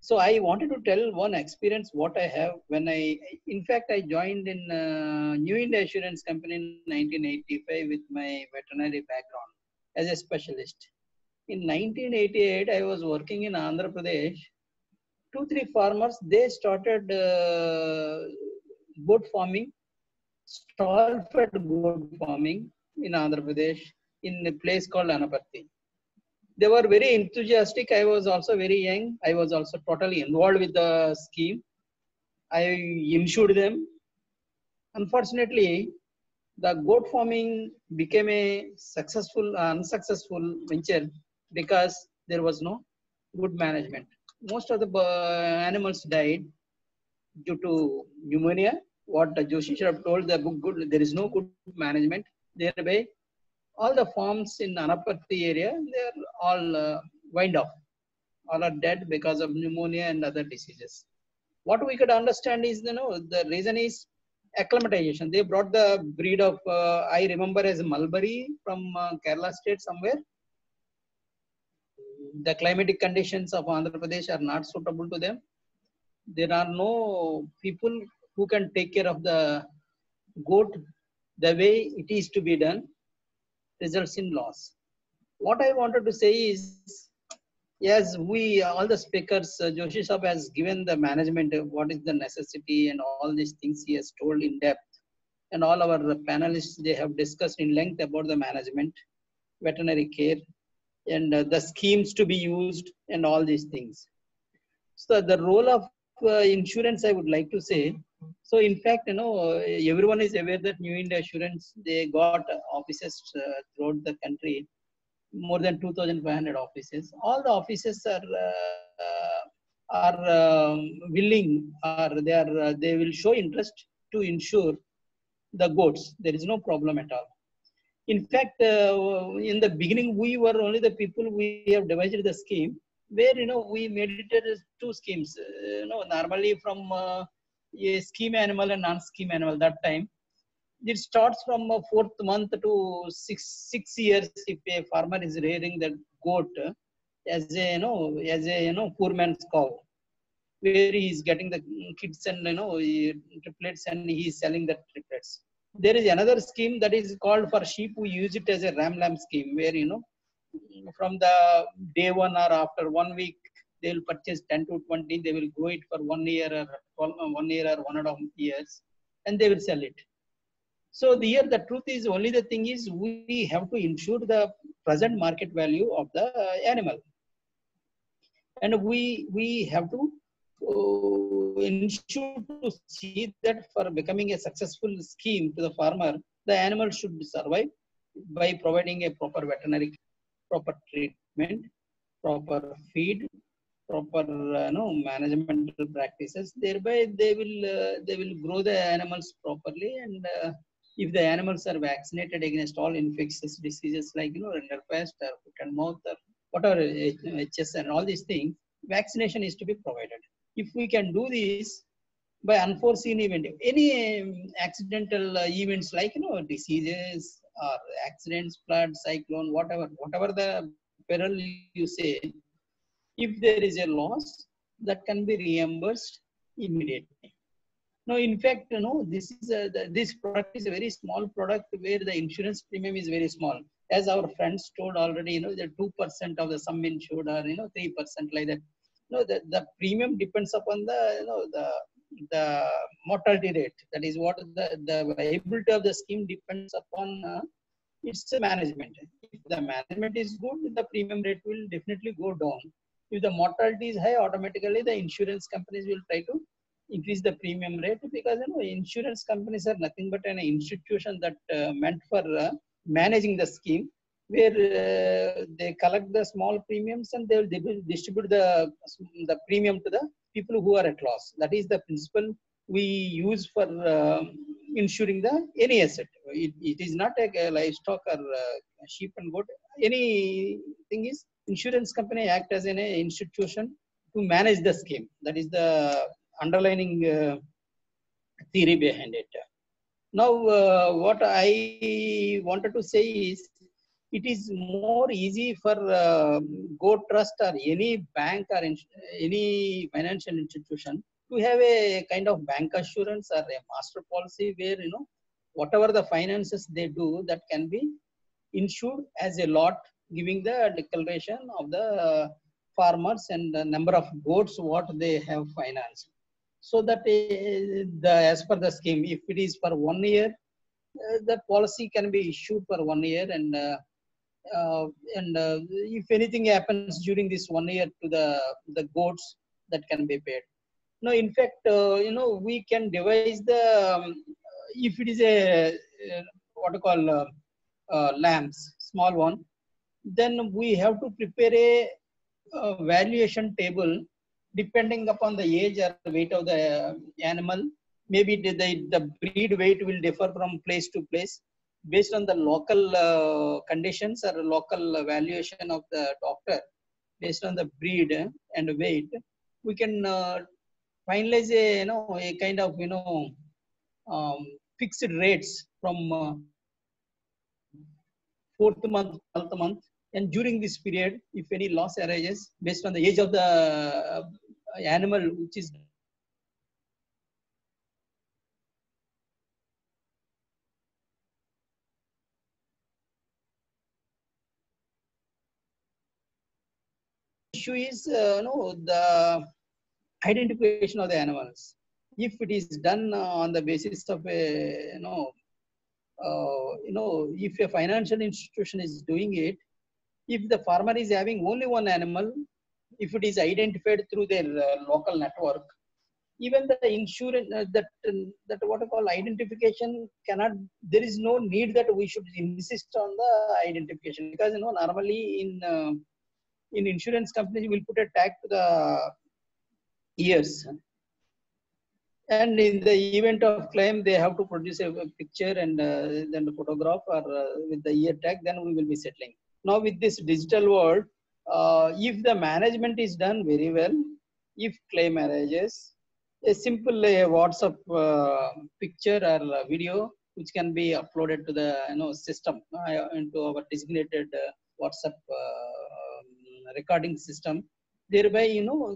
So I wanted to tell one experience what I have when in fact, I joined in New India Assurance Company in 1985 with my veterinary background as a specialist. In 1988, I was working in Andhra Pradesh. 2-3 farmers, they started goat farming, stall-fed goat farming in Andhra Pradesh in a place called Anaparthi. They were very enthusiastic. I was also very young. I was also totally involved with the scheme. I insured them. Unfortunately, the goat farming became a unsuccessful venture because there was no good management. Most of the animals died due to pneumonia. What Joshi sir told, there is no good management. Thereby, all the farms in Anaparthi area, they are all wind off. All are dead because of pneumonia and other diseases. What we could understand is, the reason is acclimatization. They brought the breed of, I remember as Mulberry from Kerala state somewhere. The climatic conditions of Andhra Pradesh are not suitable to them. There are no people who can take care of the goat the way it is to be done, results in loss. What I wanted to say is, yes, all the speakers, Joshi Sahab has given the management, what is the necessity and all these things he has told in depth. And all our panelists, they have discussed in length about the management, veterinary care, and the schemes to be used and all these things. So the role of insurance, I would like to say. So in fact, everyone is aware that New India Assurance, they got offices throughout the country, more than 2,500 offices. All the offices are willing, or they will show interest to insure the goats. There is no problem at all. In fact, in the beginning, we were only the people, we have devised the scheme where, we made it as two schemes. Normally from a scheme animal and non-scheme animal that time. It starts from a 4th month to 6 years if a farmer is rearing the goat as a poor man's cow, where he is getting the kids and triplets, and he is selling the triplets. There is another scheme that is called for sheep. We use it as a ram scheme, where from the day one or after 1 week they will purchase 10 to 20. They will grow it for 1 year or 1 year or 1.5 years, and they will sell it. So here the truth is, only the thing is, we have to ensure the present market value of the animal, and we have to ensure to see that for becoming a successful scheme to the farmer, the animal should survive by providing a proper veterinary, proper treatment, proper feed, proper managemental practices. Thereby they will grow the animals properly, and if the animals are vaccinated against all infectious diseases like rinderpest or foot and mouth or whatever, HS and all these things, vaccination is to be provided. If we can do this by unforeseen event, any accidental events like diseases or accidents, flood, cyclone, whatever the peril you say, if there is a loss, that can be reimbursed immediately. Now, in fact, this is this product is a very small product where the insurance premium is very small. As our friends told already, the 2% of the sum insured or 3% like that. The premium depends upon the mortality rate. That is what the viability of the scheme depends upon its management. If the management is good, the premium rate will definitely go down. If the mortality is high, automatically the insurance companies will try to increase the premium rate, because insurance companies are nothing but an institution that meant for managing the scheme, where they collect the small premiums and they will distribute the premium to the people who are at loss. That is the principle we use for insuring any asset. It is not a livestock or sheep and goat. Anything is, insurance company act as an institution to manage the scheme. That is the underlining theory behind it. Now, what I wanted to say is, it is more easy for Goat Trust or any bank or any financial institution to have a kind of bank assurance or a master policy where whatever the finances they do, that can be insured as a lot, giving the declaration of the farmers and the number of goats what they have financed. So that as per the scheme, if it is for 1 year, the policy can be issued for 1 year, and if anything happens during this 1 year to the goats, that can be paid. Now, in fact, we can devise the if it is a what you call lambs, small one, then we have to prepare a valuation table depending upon the age or weight of the animal. Maybe the breed weight will differ from place to place based on the local conditions or local valuation of the doctor. Based on the breed and weight, we can finalize a kind of fixed rates from 4th month, 12th month, and during this period, if any loss arises based on the age of the animal, which is issue is the identification of the animals. If it is done on the basis of a if a financial institution is doing it, if the farmer is having only one animal, if it is identified through their local network, even the insurance that what I call identification cannot. There is no need that we should insist on the identification, because normally in insurance companies will put a tag to the ears, And in the event of claim, they have to produce a picture and then the photograph or with the year tag, then we will be settling. Now with this digital world, if the management is done very well, if claim arises, a simple WhatsApp picture or video which can be uploaded to the system into our designated WhatsApp recording system. Thereby,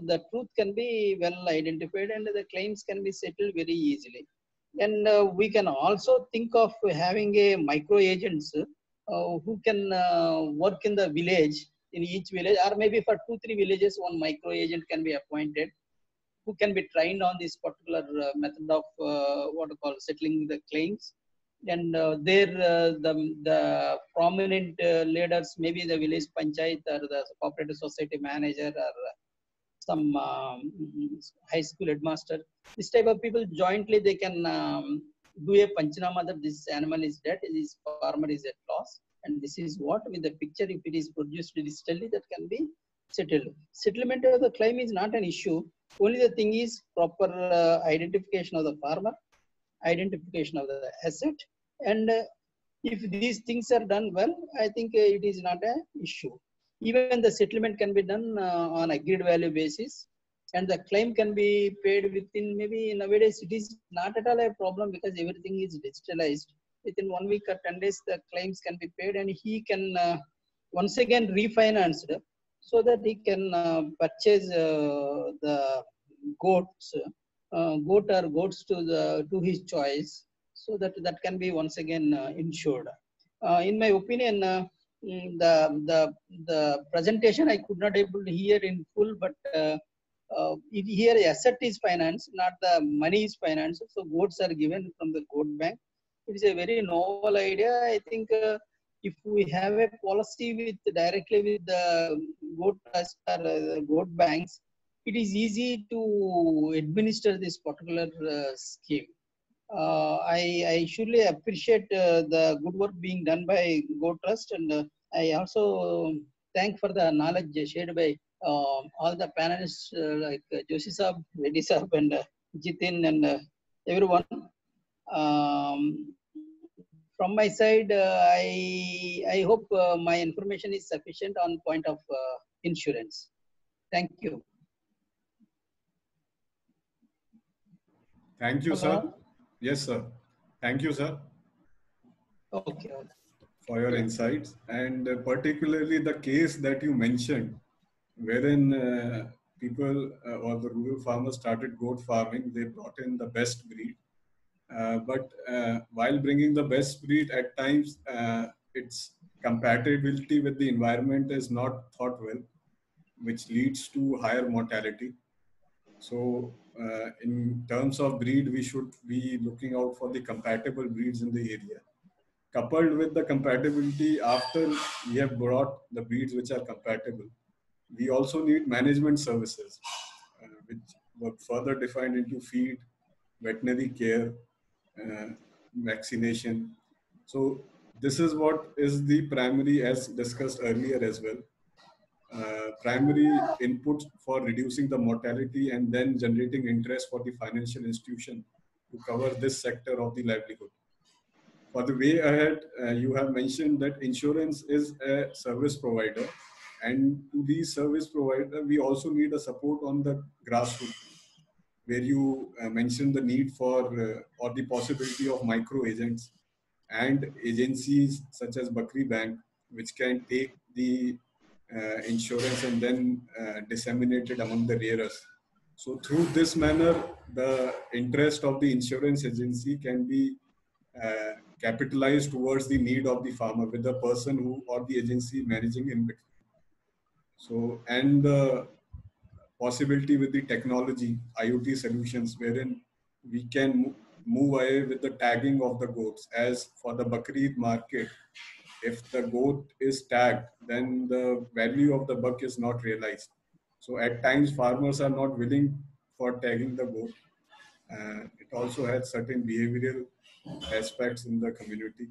the truth can be well identified and the claims can be settled very easily. And we can also think of having a micro agents who can work in the village, in each village, or maybe for 2-3 villages, one micro agent can be appointed, who can be trained on this particular method of settling the claims. And the prominent leaders, maybe the village panchayat or the cooperative society manager or some high school headmaster, this type of people jointly they can do a panchanama that this animal is dead, this farmer is at loss, and this is what with the picture, if it is produced digitally, that can be settled. Settlement of the claim is not an issue. Only the thing is proper identification of the farmer, identification of the asset, and if these things are done well, I think it is not an issue. Even the settlement can be done on agreed value basis, and the claim can be paid within, maybe nowadays it is not at all a problem because everything is digitalized. Within 1 week or 10 days, the claims can be paid, and he can once again refinanced so that he can purchase the goats, goat or goats to his choice, so that can be once again insured. In my opinion, the presentation I could not able to hear in full, but here asset is financed, not the money is financed. So goats are given from the goat bank. It is a very novel idea. I think if we have a policy with directly with the goat trust or goat banks, it is easy to administer this particular scheme. I surely appreciate the good work being done by Goat Trust, and I also thank for the knowledge shared by all the panelists like Joshi Saab, Reddy Saab, and Jitin, and everyone. From my side, I hope my information is sufficient on point of insurance. Thank you. Thank you, sir. Yes, sir. Thank you, sir. Okay. For your insights, and particularly the case that you mentioned, wherein people or the rural farmers started goat farming, they brought in the best breed. But while bringing the best breed, at times its compatibility with the environment is not thought well, which leads to higher mortality. So in terms of breed, we should be looking out for the compatible breeds in the area. Coupled with the compatibility, after we have brought the breeds which are compatible, we also need management services, which were further defined into feed, veterinary care, vaccination. So this is what is the primary, as discussed earlier as well, primary input for reducing the mortality and then generating interest for the financial institution to cover this sector of the livelihood. For the way ahead, you have mentioned that insurance is a service provider, and to the service provider, we also need a support on the grassroots, where you mentioned the need for or the possibility of micro agents and agencies such as Bakri Bank, which can take the insurance and then disseminate it among the rearers. So through this manner, the interest of the insurance agency can be capitalized towards the need of the farmer with the person who or the agency managing in between. So, and the possibility with the technology, IoT solutions, wherein we can move away with the tagging of the goats. As for the Bakri market, if the goat is tagged, then the value of the buck is not realized. So at times farmers are not willing for tagging the goat. It also has certain behavioral aspects in the community,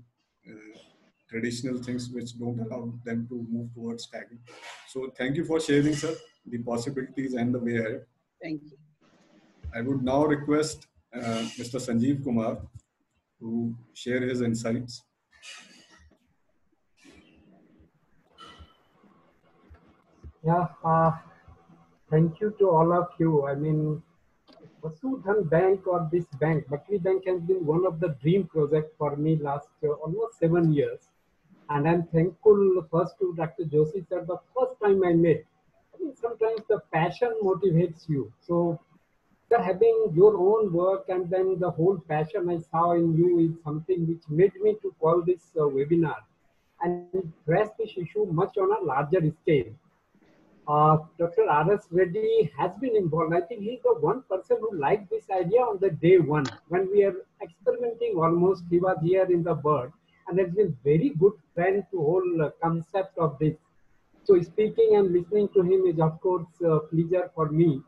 traditional things which don't allow them to move towards tagging. So thank you for sharing, sir, the possibilities and the way ahead. Thank you. I would now request Mr. Sanjeev Kumar to share his insights. Yeah, thank you to all of you. I mean, Vasudhan Bank or this bank, Bakri Bank has been one of the dream projects for me last almost 7 years. And I'm thankful first to Dr. Joshi sir, the first time I met. I mean, sometimes the passion motivates you. So having your own work and then the whole passion I saw in you is something which made me to call this webinar and press this issue much on a larger scale. Dr. R.S. Reddy has been involved. I think he's the one person who liked this idea on the day one. When we are experimenting almost, he was here in the bird and has been very good friend to whole concept of this. So speaking and listening to him is of course a pleasure for me.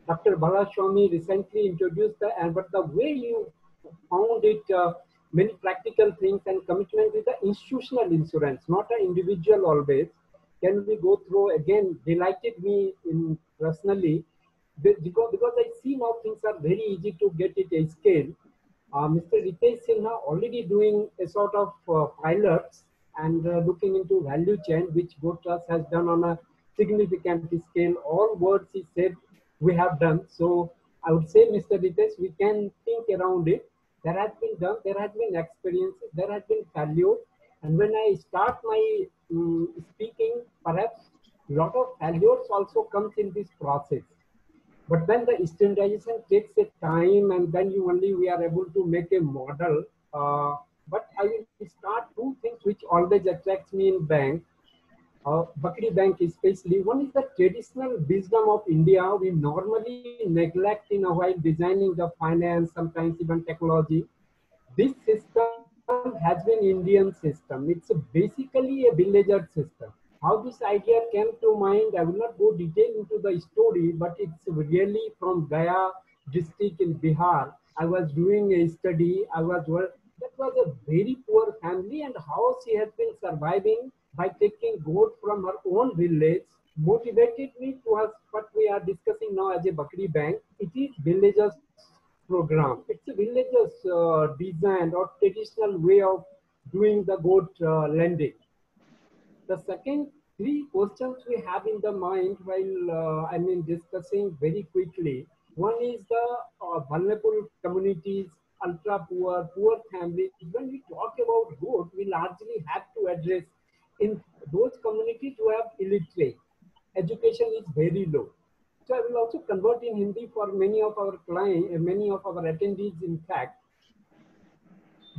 Dr. Balaswamy recently introduced but the way you found it, many practical things and commitment with the institutional insurance, not an individual always. Can we go through again? Delighted me in personally because I see now things are very easy to get it a scale. Mr. Ritesh Sinha already doing a sort of pilots and looking into value chain, which GoTrust has done on a significant scale. All words he said we have done. So I would say, Mr. Ritesh, we can think around it. There has been done, there has been experiences, there has been failure. And when I start my speaking, perhaps a lot of failures also comes in this process. But then the standardization takes a time and then we are able to make a model. But I will start two things which always attracts me in bank. Bakri Bank especially. One is the traditional wisdom of India. We normally neglect in while designing the finance, sometimes even technology. This system has been Indian system. It's basically a villager system. How this idea came to mind, I will not go detail into the story, but it's really from Gaya district in Bihar. I was doing a study. That was a very poor family, and how she has been surviving by taking goat from her own village motivated me towards what we are discussing now as a Bakri Bank. It is villagers program. It's a villagers design or traditional way of doing the goat lending. The second three questions we have in the mind while discussing very quickly. One is the vulnerable communities, ultra poor, poor families. When we talk about goat, we largely have to address in those communities who have illiterate. Education is very low. So I will also convert in Hindi for many of our clients, many of our attendees in fact.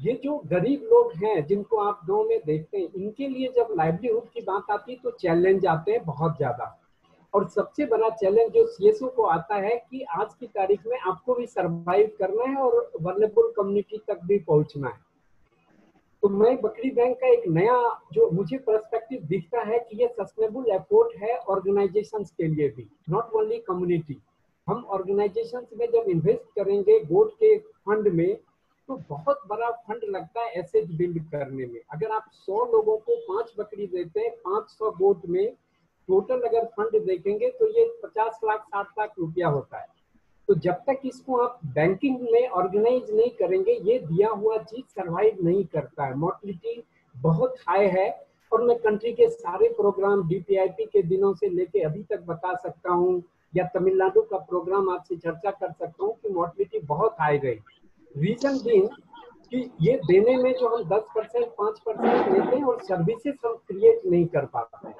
ये जो गरीब लोग हैं जिनको आप गांव में देखते हैं, इनके लिए जब लाइवलीहुड की बात आती है तो चैलेंज आते हैं बहुत ज्यादा। और सबसे बड़ा चैलेंज जो सीएसओ को आता है कि आज की तारीख में आपको भी सरवाइव करना है और वल्नरेबल कम्युनिटी तक भी पहुंचना है। तो मैं बकरी बैंक का एक नया जो मुझे पर्सपेक्टिव दिखता है कि ये सस्टेनेबल एफर्ट है ऑर्गेनाइजेशंस के लिए भी, नॉट ओनली कम्युनिटी। हम ऑर्गेनाइजेशंस में जब इन्वेस्ट करेंगे गोट के फंड में तो बहुत बड़ा फंड लगता है एसेट बिल्ड करने में। अगर आप 100 लोगों को 5 बकरी देते हैं 500 गोट में, टोटल अगर फंड देखेंगे तो ये 50 लाख 60 लाख रुपया होता है। तो जब तक इसको आप बैंकिंग में ऑर्गेनाइज नहीं करेंगे, ये दिया हुआ चीज सरवाइव नहीं करता है। मोर्टिलिटी बहुत हाई है और मैं कंट्री के सारे प्रोग्राम डीपीआईपी के दिनों से लेके अभी तक बता सकता हूँ, या तमिलनाडु का प्रोग्राम आपसे चर्चा कर सकता हूँ कि मोर्टिलिटी बहुत हाई गई। रीजन बीइंग कि ये देने में जो हम 10% 5% लेते हैं और सर्विसेज हम क्रिएट नहीं कर पाते हैं।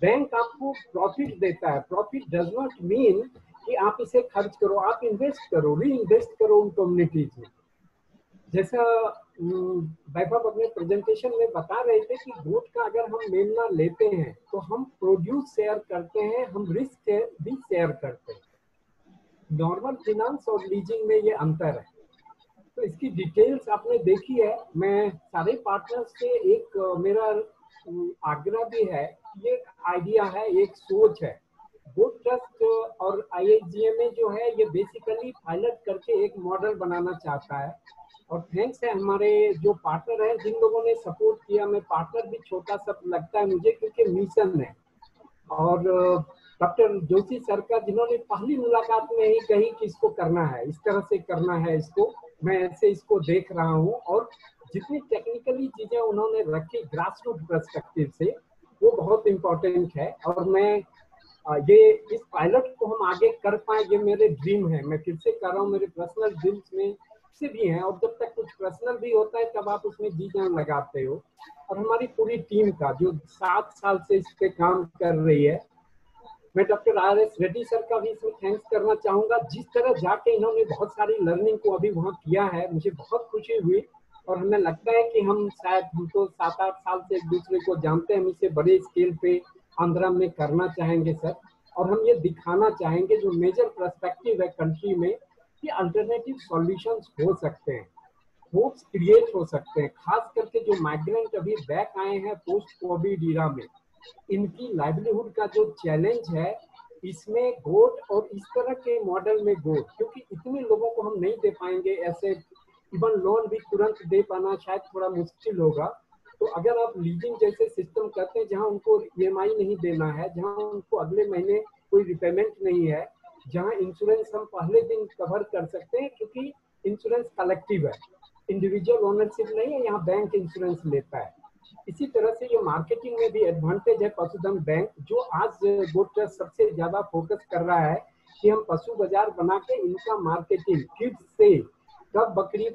बैंक आपको प्रॉफिट देता है। प्रॉफिट डज नॉट मीन कि आप इसे खर्च करो, आप इन्वेस्ट करो, री इन्वेस्ट करो उन कम्युनिटीज में। जैसा वैभव अपने प्रेजेंटेशन में बता रहे थे कि गोट का अगर हम मेमना लेते हैं तो हम प्रोड्यूस शेयर करते हैं, हम रिस्क भी शेयर करते हैं। नॉर्मल फाइनेंस और लीजिंग में ये अंतर है। तो इसकी डिटेल्स आपने देखी है। मैं सारे पार्टनर्स से एक मेरा आग्रह भी है, ये आइडिया है, एक सोच है। गोट ट्रस्ट और IIGMA जो है ये बेसिकली पायलट करके एक मॉडल बनाना चाहता है और थैंक्स है हमारे जो पार्टनर हैं जिन लोगों ने सपोर्ट किया। मैं पार्टनर भी छोटा सा लगता है मुझे क्योंकि मिशन है और डॉक्टर जोशी सर का, जिन्होंने पहली मुलाकात में ही कही कि इसको करना है, इस तरह से करना है इसको, मैं ऐसे इसको देख रहा हूँ, और जितनी टेक्निकली चीजें उन्होंने रखी ग्रास रूट पर्सपेक्टिव से, वो बहुत इम्पोर्टेंट है। और मैं ये इस पायलट को हम आगे कर पाए, ये मेरे ड्रीम है। मैं फिर से कर रहा हूँ, मेरे पर्सनल ड्रीम्स में से भी हैं, और जब तक कुछ पर्सनल भी होता है तब आप उसमें जी जान लगाते हो। और हमारी पूरी टीम का जो 7 साल से इस पे काम कर रही है, मैं डॉक्टर RS रेड्डी सर का भी इसमें थैंक्स करना चाहूंगा। जिस तरह जाके इन्होंने बहुत सारी लर्निंग को अभी वहाँ किया है, मुझे बहुत खुशी हुई। और हमें लगता है कि हम तो 7-8 साल से एक दूसरे को जानते हैं, हम इसे बड़े स्केल पे आंध्रा में करना चाहेंगे सर। और हम ये दिखाना चाहेंगे, जो मेजर पर्सपेक्टिव है कंट्री में, कि अल्टरनेटिव सॉल्यूशंस हो सकते हैं, होप्स क्रिएट हो सकते हैं। खास करके जो माइग्रेंट अभी बैक आए हैं पोस्ट कोविड इरा में, इनकी लाइवलीहुड का जो चैलेंज है, इसमें गोट और इस तरह के मॉडल में गोट, क्योंकि इतने लोगों को हम नहीं दे पाएंगे ऐसे, इवन लोन भी तुरंत दे पाना शायद थोड़ा मुश्किल होगा। तो अगर आप लीजिंग जैसे सिस्टम करते हैं, जहां उनको EMI नहीं देना है, जहां उनको अगले महीने कोई रिपेमेंट नहीं है, जहां इंश्योरेंस हम पहले दिन कवर कर सकते हैं, क्योंकि इंश्योरेंस कलेक्टिव है, इंडिविजुअल ओनरशिप नहीं है, यहाँ बैंक इंश्योरेंस लेता है। इसी तरह से ये मार्केटिंग में भी एडवांटेज है पशुधन बैंक, जो आज गोट ट्रस्ट सबसे ज्यादा फोकस कर रहा है कि हम पशु बाजार बना के इनका मार्केटिंग, किड्स से कब बकरी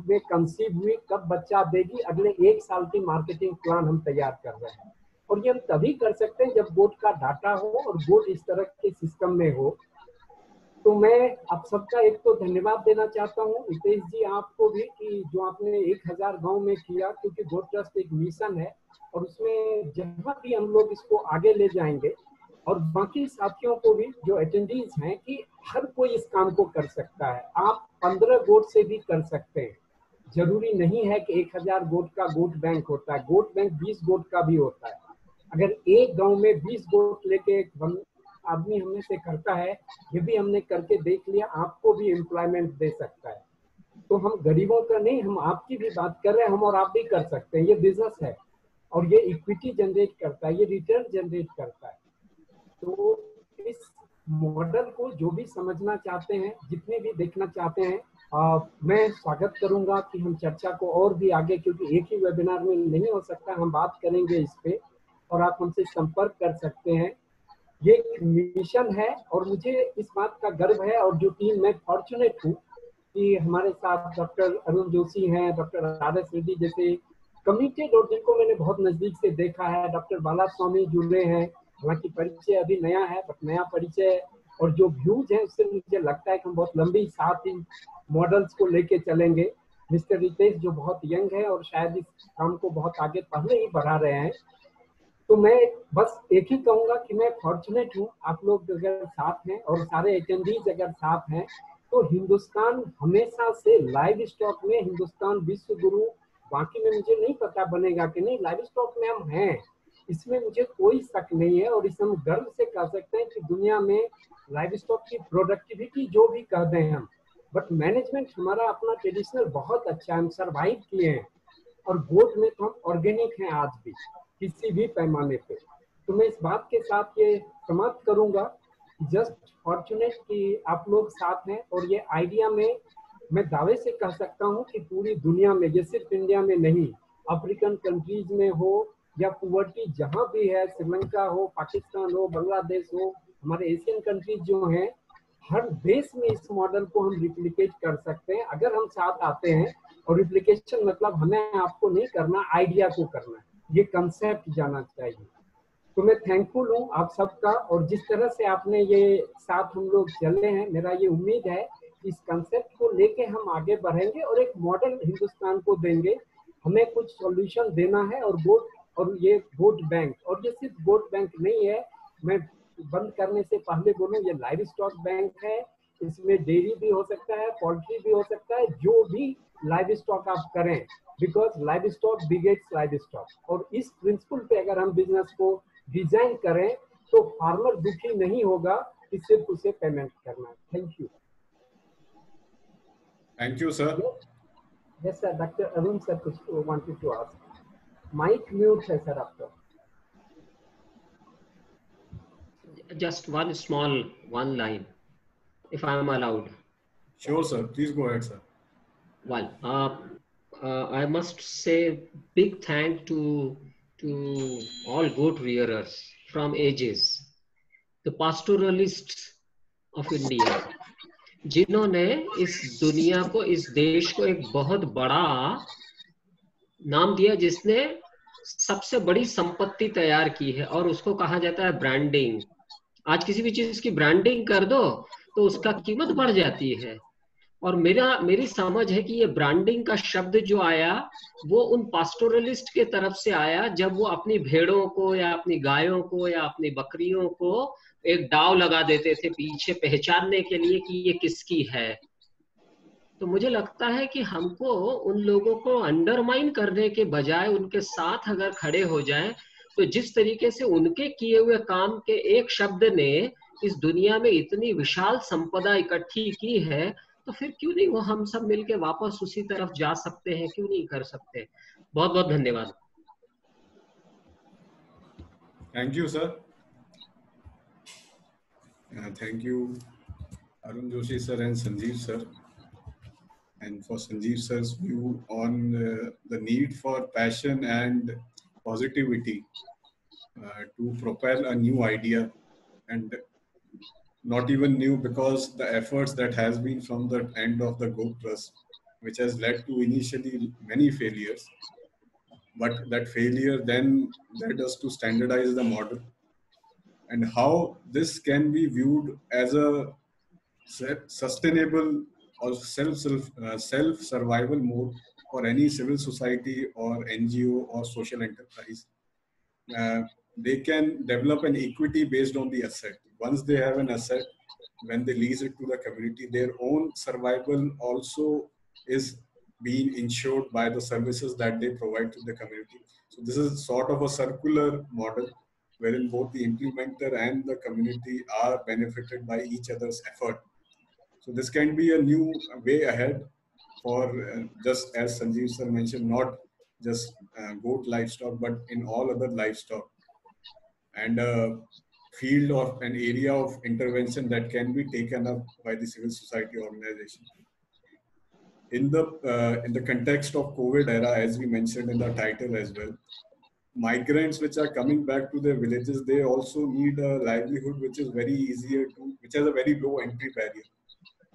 में कंसीव हुई, कब बच्चा देगी, अगले 1 साल की मार्केटिंग प्लान हम तैयार कर रहे हैं। और ये हम तभी कर सकते हैं जब गोट का डाटा हो और गोट इस तरह के सिस्टम में हो। तो मैं आप सबका एक तो धन्यवाद देना चाहता हूँ, हितेश जी आपको भी, कि जो आपने 1000 गांव में किया, क्योंकि गोट ट्रस्ट एक मिशन है और उसमें जहाँ भी हम लोग इसको आगे ले जाएंगे। और बाकी साथियों को भी जो अटेंडीज हैं, कि हर कोई इस काम को कर सकता है। आप 15 गोट से भी कर सकते हैं, जरूरी नहीं है कि 1000 गोट का गोट बैंक होता है, गोट बैंक 20 गोट का भी होता है। अगर एक गांव में 20 गोट लेके आदमी हमने से करता है, ये भी हमने करके देख लिया, आपको भी एम्प्लॉयमेंट दे सकता है। तो हम गरीबों का नहीं, हम आपकी भी बात कर रहे हैं, हम और आप भी कर सकते हैं। ये बिजनेस है और ये इक्विटी जनरेट करता है, ये रिटर्न जनरेट करता है। तो इस मॉडल को जो भी समझना चाहते हैं, जितने भी देखना चाहते हैं, मैं स्वागत करूंगा कि हम चर्चा को और भी आगे, क्योंकि एक ही वेबिनार में नहीं हो सकता, हम बात करेंगे इस पे और आप हमसे संपर्क कर सकते हैं। ये एक मिशन है और मुझे इस बात का गर्व है, और जो टीम, मैं फॉर्चुनेट हूँ कि हमारे साथ डॉक्टर अरुण जोशी हैं, डॉक्टर RS रेड्डी जैसे कमिटेड, और जिनको मैंने बहुत नजदीक से देखा है, डॉक्टर बाला स्वामी जुड़े हैं, हालांकि परिचय अभी नया है, बट नया परिचय, और जो व्यूज है उससे मुझे लगता है कि हम बहुत लंबी साथ इन मॉडल्स को लेके चलेंगे। मिस्टर रितेश जो बहुत यंग है और शायद इस काम को बहुत आगे पहले ही बढ़ा रहे हैं। तो मैं बस एक ही कहूंगा कि मैं फॉर्चुनेट हूँ, आप लोग अगर साथ हैं और सारे अटेंडीज अगर साथ हैं, तो हिंदुस्तान हमेशा से लाइव स्टॉक में, हिंदुस्तान विश्व गुरु, बाकी में मुझे नहीं पता बनेगा कि नहीं, लाइव स्टॉक में हम हैं, इसमें मुझे कोई शक नहीं है। और इस हम गर्व से कह सकते हैं कि दुनिया में लाइव स्टॉक की प्रोडक्टिविटी जो भी कह दें हम, बट मैनेजमेंट हमारा अपना ट्रेडिशनल बहुत अच्छा है, हम सर्वाइव किए हैं। और गोट में तो हम ऑर्गेनिक हैं आज भी, किसी भी पैमाने पे। तो मैं इस बात के साथ ये समाप्त करूंगा, जस्ट फॉर्चुनेट कि आप लोग साथ हैं। और ये आइडिया में मैं दावे से कह सकता हूँ कि पूरी दुनिया में, ये सिर्फ इंडिया में नहीं, अफ्रीकन कंट्रीज में हो या पुअर्टी जहाँ भी है, श्रीलंका हो, पाकिस्तान हो, बांग्लादेश हो, हमारे एशियन कंट्रीज जो हैं, हर देश में इस मॉडल को हम रिप्लिकेट कर सकते हैं अगर हम साथ आते हैं। और रिप्लिकेशन मतलब हमें आपको नहीं करना, आइडिया को करना है, ये कंसेप्ट जाना चाहिए। तो मैं थैंकफुल हूँ आप सबका, और जिस तरह से आपने ये साथ हम लोग चले हैं, मेरा ये उम्मीद है कि इस कंसेप्ट को लेके हम आगे बढ़ेंगे और एक मॉडल हिंदुस्तान को देंगे। हमें कुछ सॉल्यूशन देना है, और गोट, और ये गोट बैंक, और ये सिर्फ गोट बैंक नहीं है, मैं बंद करने से पहले बोलूं, ये लाइव स्टॉक बैंक है, इसमें डेयरी भी हो सकता है, पोल्ट्री भी हो सकता है, जो भी लाइव स्टॉक आप करें, because live stock begets live stock. और इस प्रिंसिपल पे अगर हम बिजनेस को डिजाइन करें तो फार्मर दुखी नहीं होगा कि सिर्फ उसे पेमेंट करना है। Thank you sir. Yes sir, doctor Arun sir कुछ wanted to ask. Mike mute है सर आपका। just one line, if I am allowed. Sure, sir. Please go ahead, sir. Well, I must say big thank to all goat rearers from ages, the pastoralists of India, जिन्होंने इस दुनिया को, इस देश को एक बहुत बड़ा नाम दिया, जिसने सबसे बड़ी संपत्ति तैयार की है, और उसको कहा जाता है ब्रांडिंग। आज किसी भी चीज की ब्रांडिंग कर दो तो उसका कीमत बढ़ जाती है। और मेरी समझ है कि ये ब्रांडिंग का शब्द जो आया वो उन पास्टोरलिस्ट के तरफ से आया, जब वो अपनी भेड़ों को या अपनी गायों को या अपनी बकरियों को एक दाव लगा देते थे पीछे, पहचानने के लिए कि ये किसकी है। तो मुझे लगता है कि हमको उन लोगों को अंडरमाइन करने के बजाय उनके साथ अगर खड़े हो जाएं, तो जिस तरीके से उनके किए हुए काम के एक शब्द ने इस दुनिया में इतनी विशाल संपदा इकट्ठी की है, तो फिर क्यों नहीं वो हम सब मिलके वापस उसी तरफ जा सकते हैं, क्यों नहीं कर सकते। बहुत बहुत धन्यवाद। Thank you sir. Thank you Arun Joshi sir and Sanjeev sir, and for Sanjeev sir's view on the need for passion and positivity to propel a new idea, and not even new because the efforts that has been from the end of the Goat Trust, which has led to initially many failures, but that failure then led us to standardize the model, and how this can be viewed as a sustainable or self-survival mode for any civil society or NGO or social enterprise. They can develop an equity based on the asset. Once they have an asset, when they lease it to the community, their own survival also is being ensured by the services that they provide to the community. So this is sort of a circular model wherein both the implementer and the community are benefited by each other's effort. So this can be a new way ahead for just as Sanjeev sir mentioned, not just goat livestock, but in all other livestock, and a field or an area of intervention that can be taken up by the civil society organization. In the context of COVID era, as we mentioned in the title as well, migrants which are coming back to their villages, they also need a livelihood which is very easier to, which has a very low entry barrier.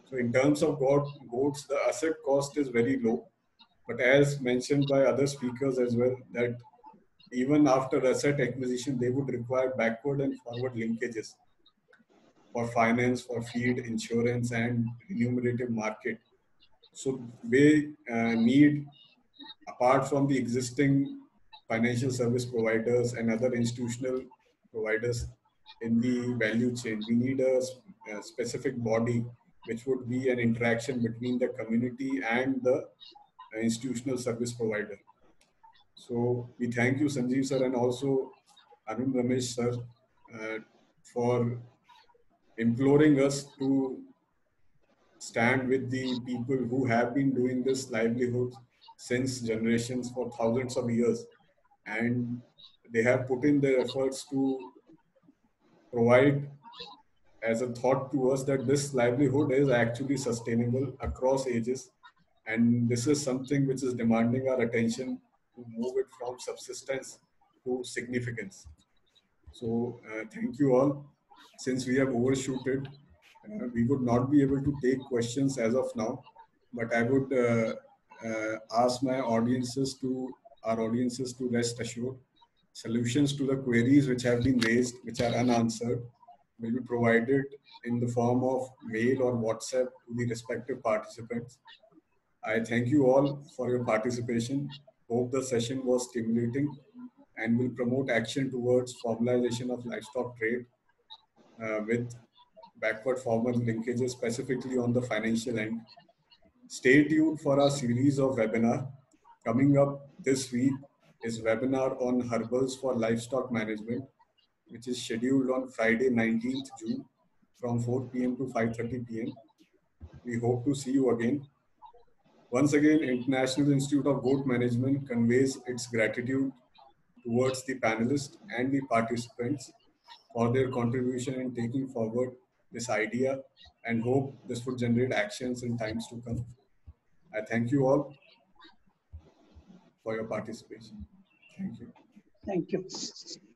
So in terms of goats, the asset cost is very low. But as mentioned by other speakers as well, that even after asset acquisition, they would require backward and forward linkages for finance, for feed, insurance, and remunerative market. So they need, apart from the existing financial service providers and other institutional providers in the value chain, we need a specific body which would be an interaction between the community and the institutional service provider. So we thank you, Sanjeev sir, and also Arun Ramesh sir for imploring us to stand with the people who have been doing this livelihood since generations for thousands of years. And they have put in their efforts to provide as a thought to us that this livelihood is actually sustainable across ages. And this is something which is demanding our attention to move it from subsistence to significance. So thank you all. Since we have overshooted, we would not be able to take questions as of now, but I would ask my audiences to rest assured. Solutions to the queries which have been raised, which are unanswered, will be provided in the form of mail or WhatsApp to the respective participants. I thank you all for your participation. Hope the session was stimulating and will promote action towards formalization of livestock trade with backward-forward linkages, specifically on the financial end. Stay tuned for our series of webinar. Coming up this week is webinar on herbals for livestock management, which is scheduled on Friday, 19th June from 4 p.m. to 5:30 p.m. We hope to see you again. Once again, International Institute of Goat Management conveys its gratitude towards the panelists and the participants for their contribution in taking forward this idea and hope this would generate actions in times to come. I thank you all for your participation. Thank you. Thank you.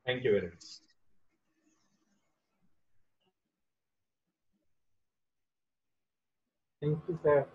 Thank you very much. Thank you, sir.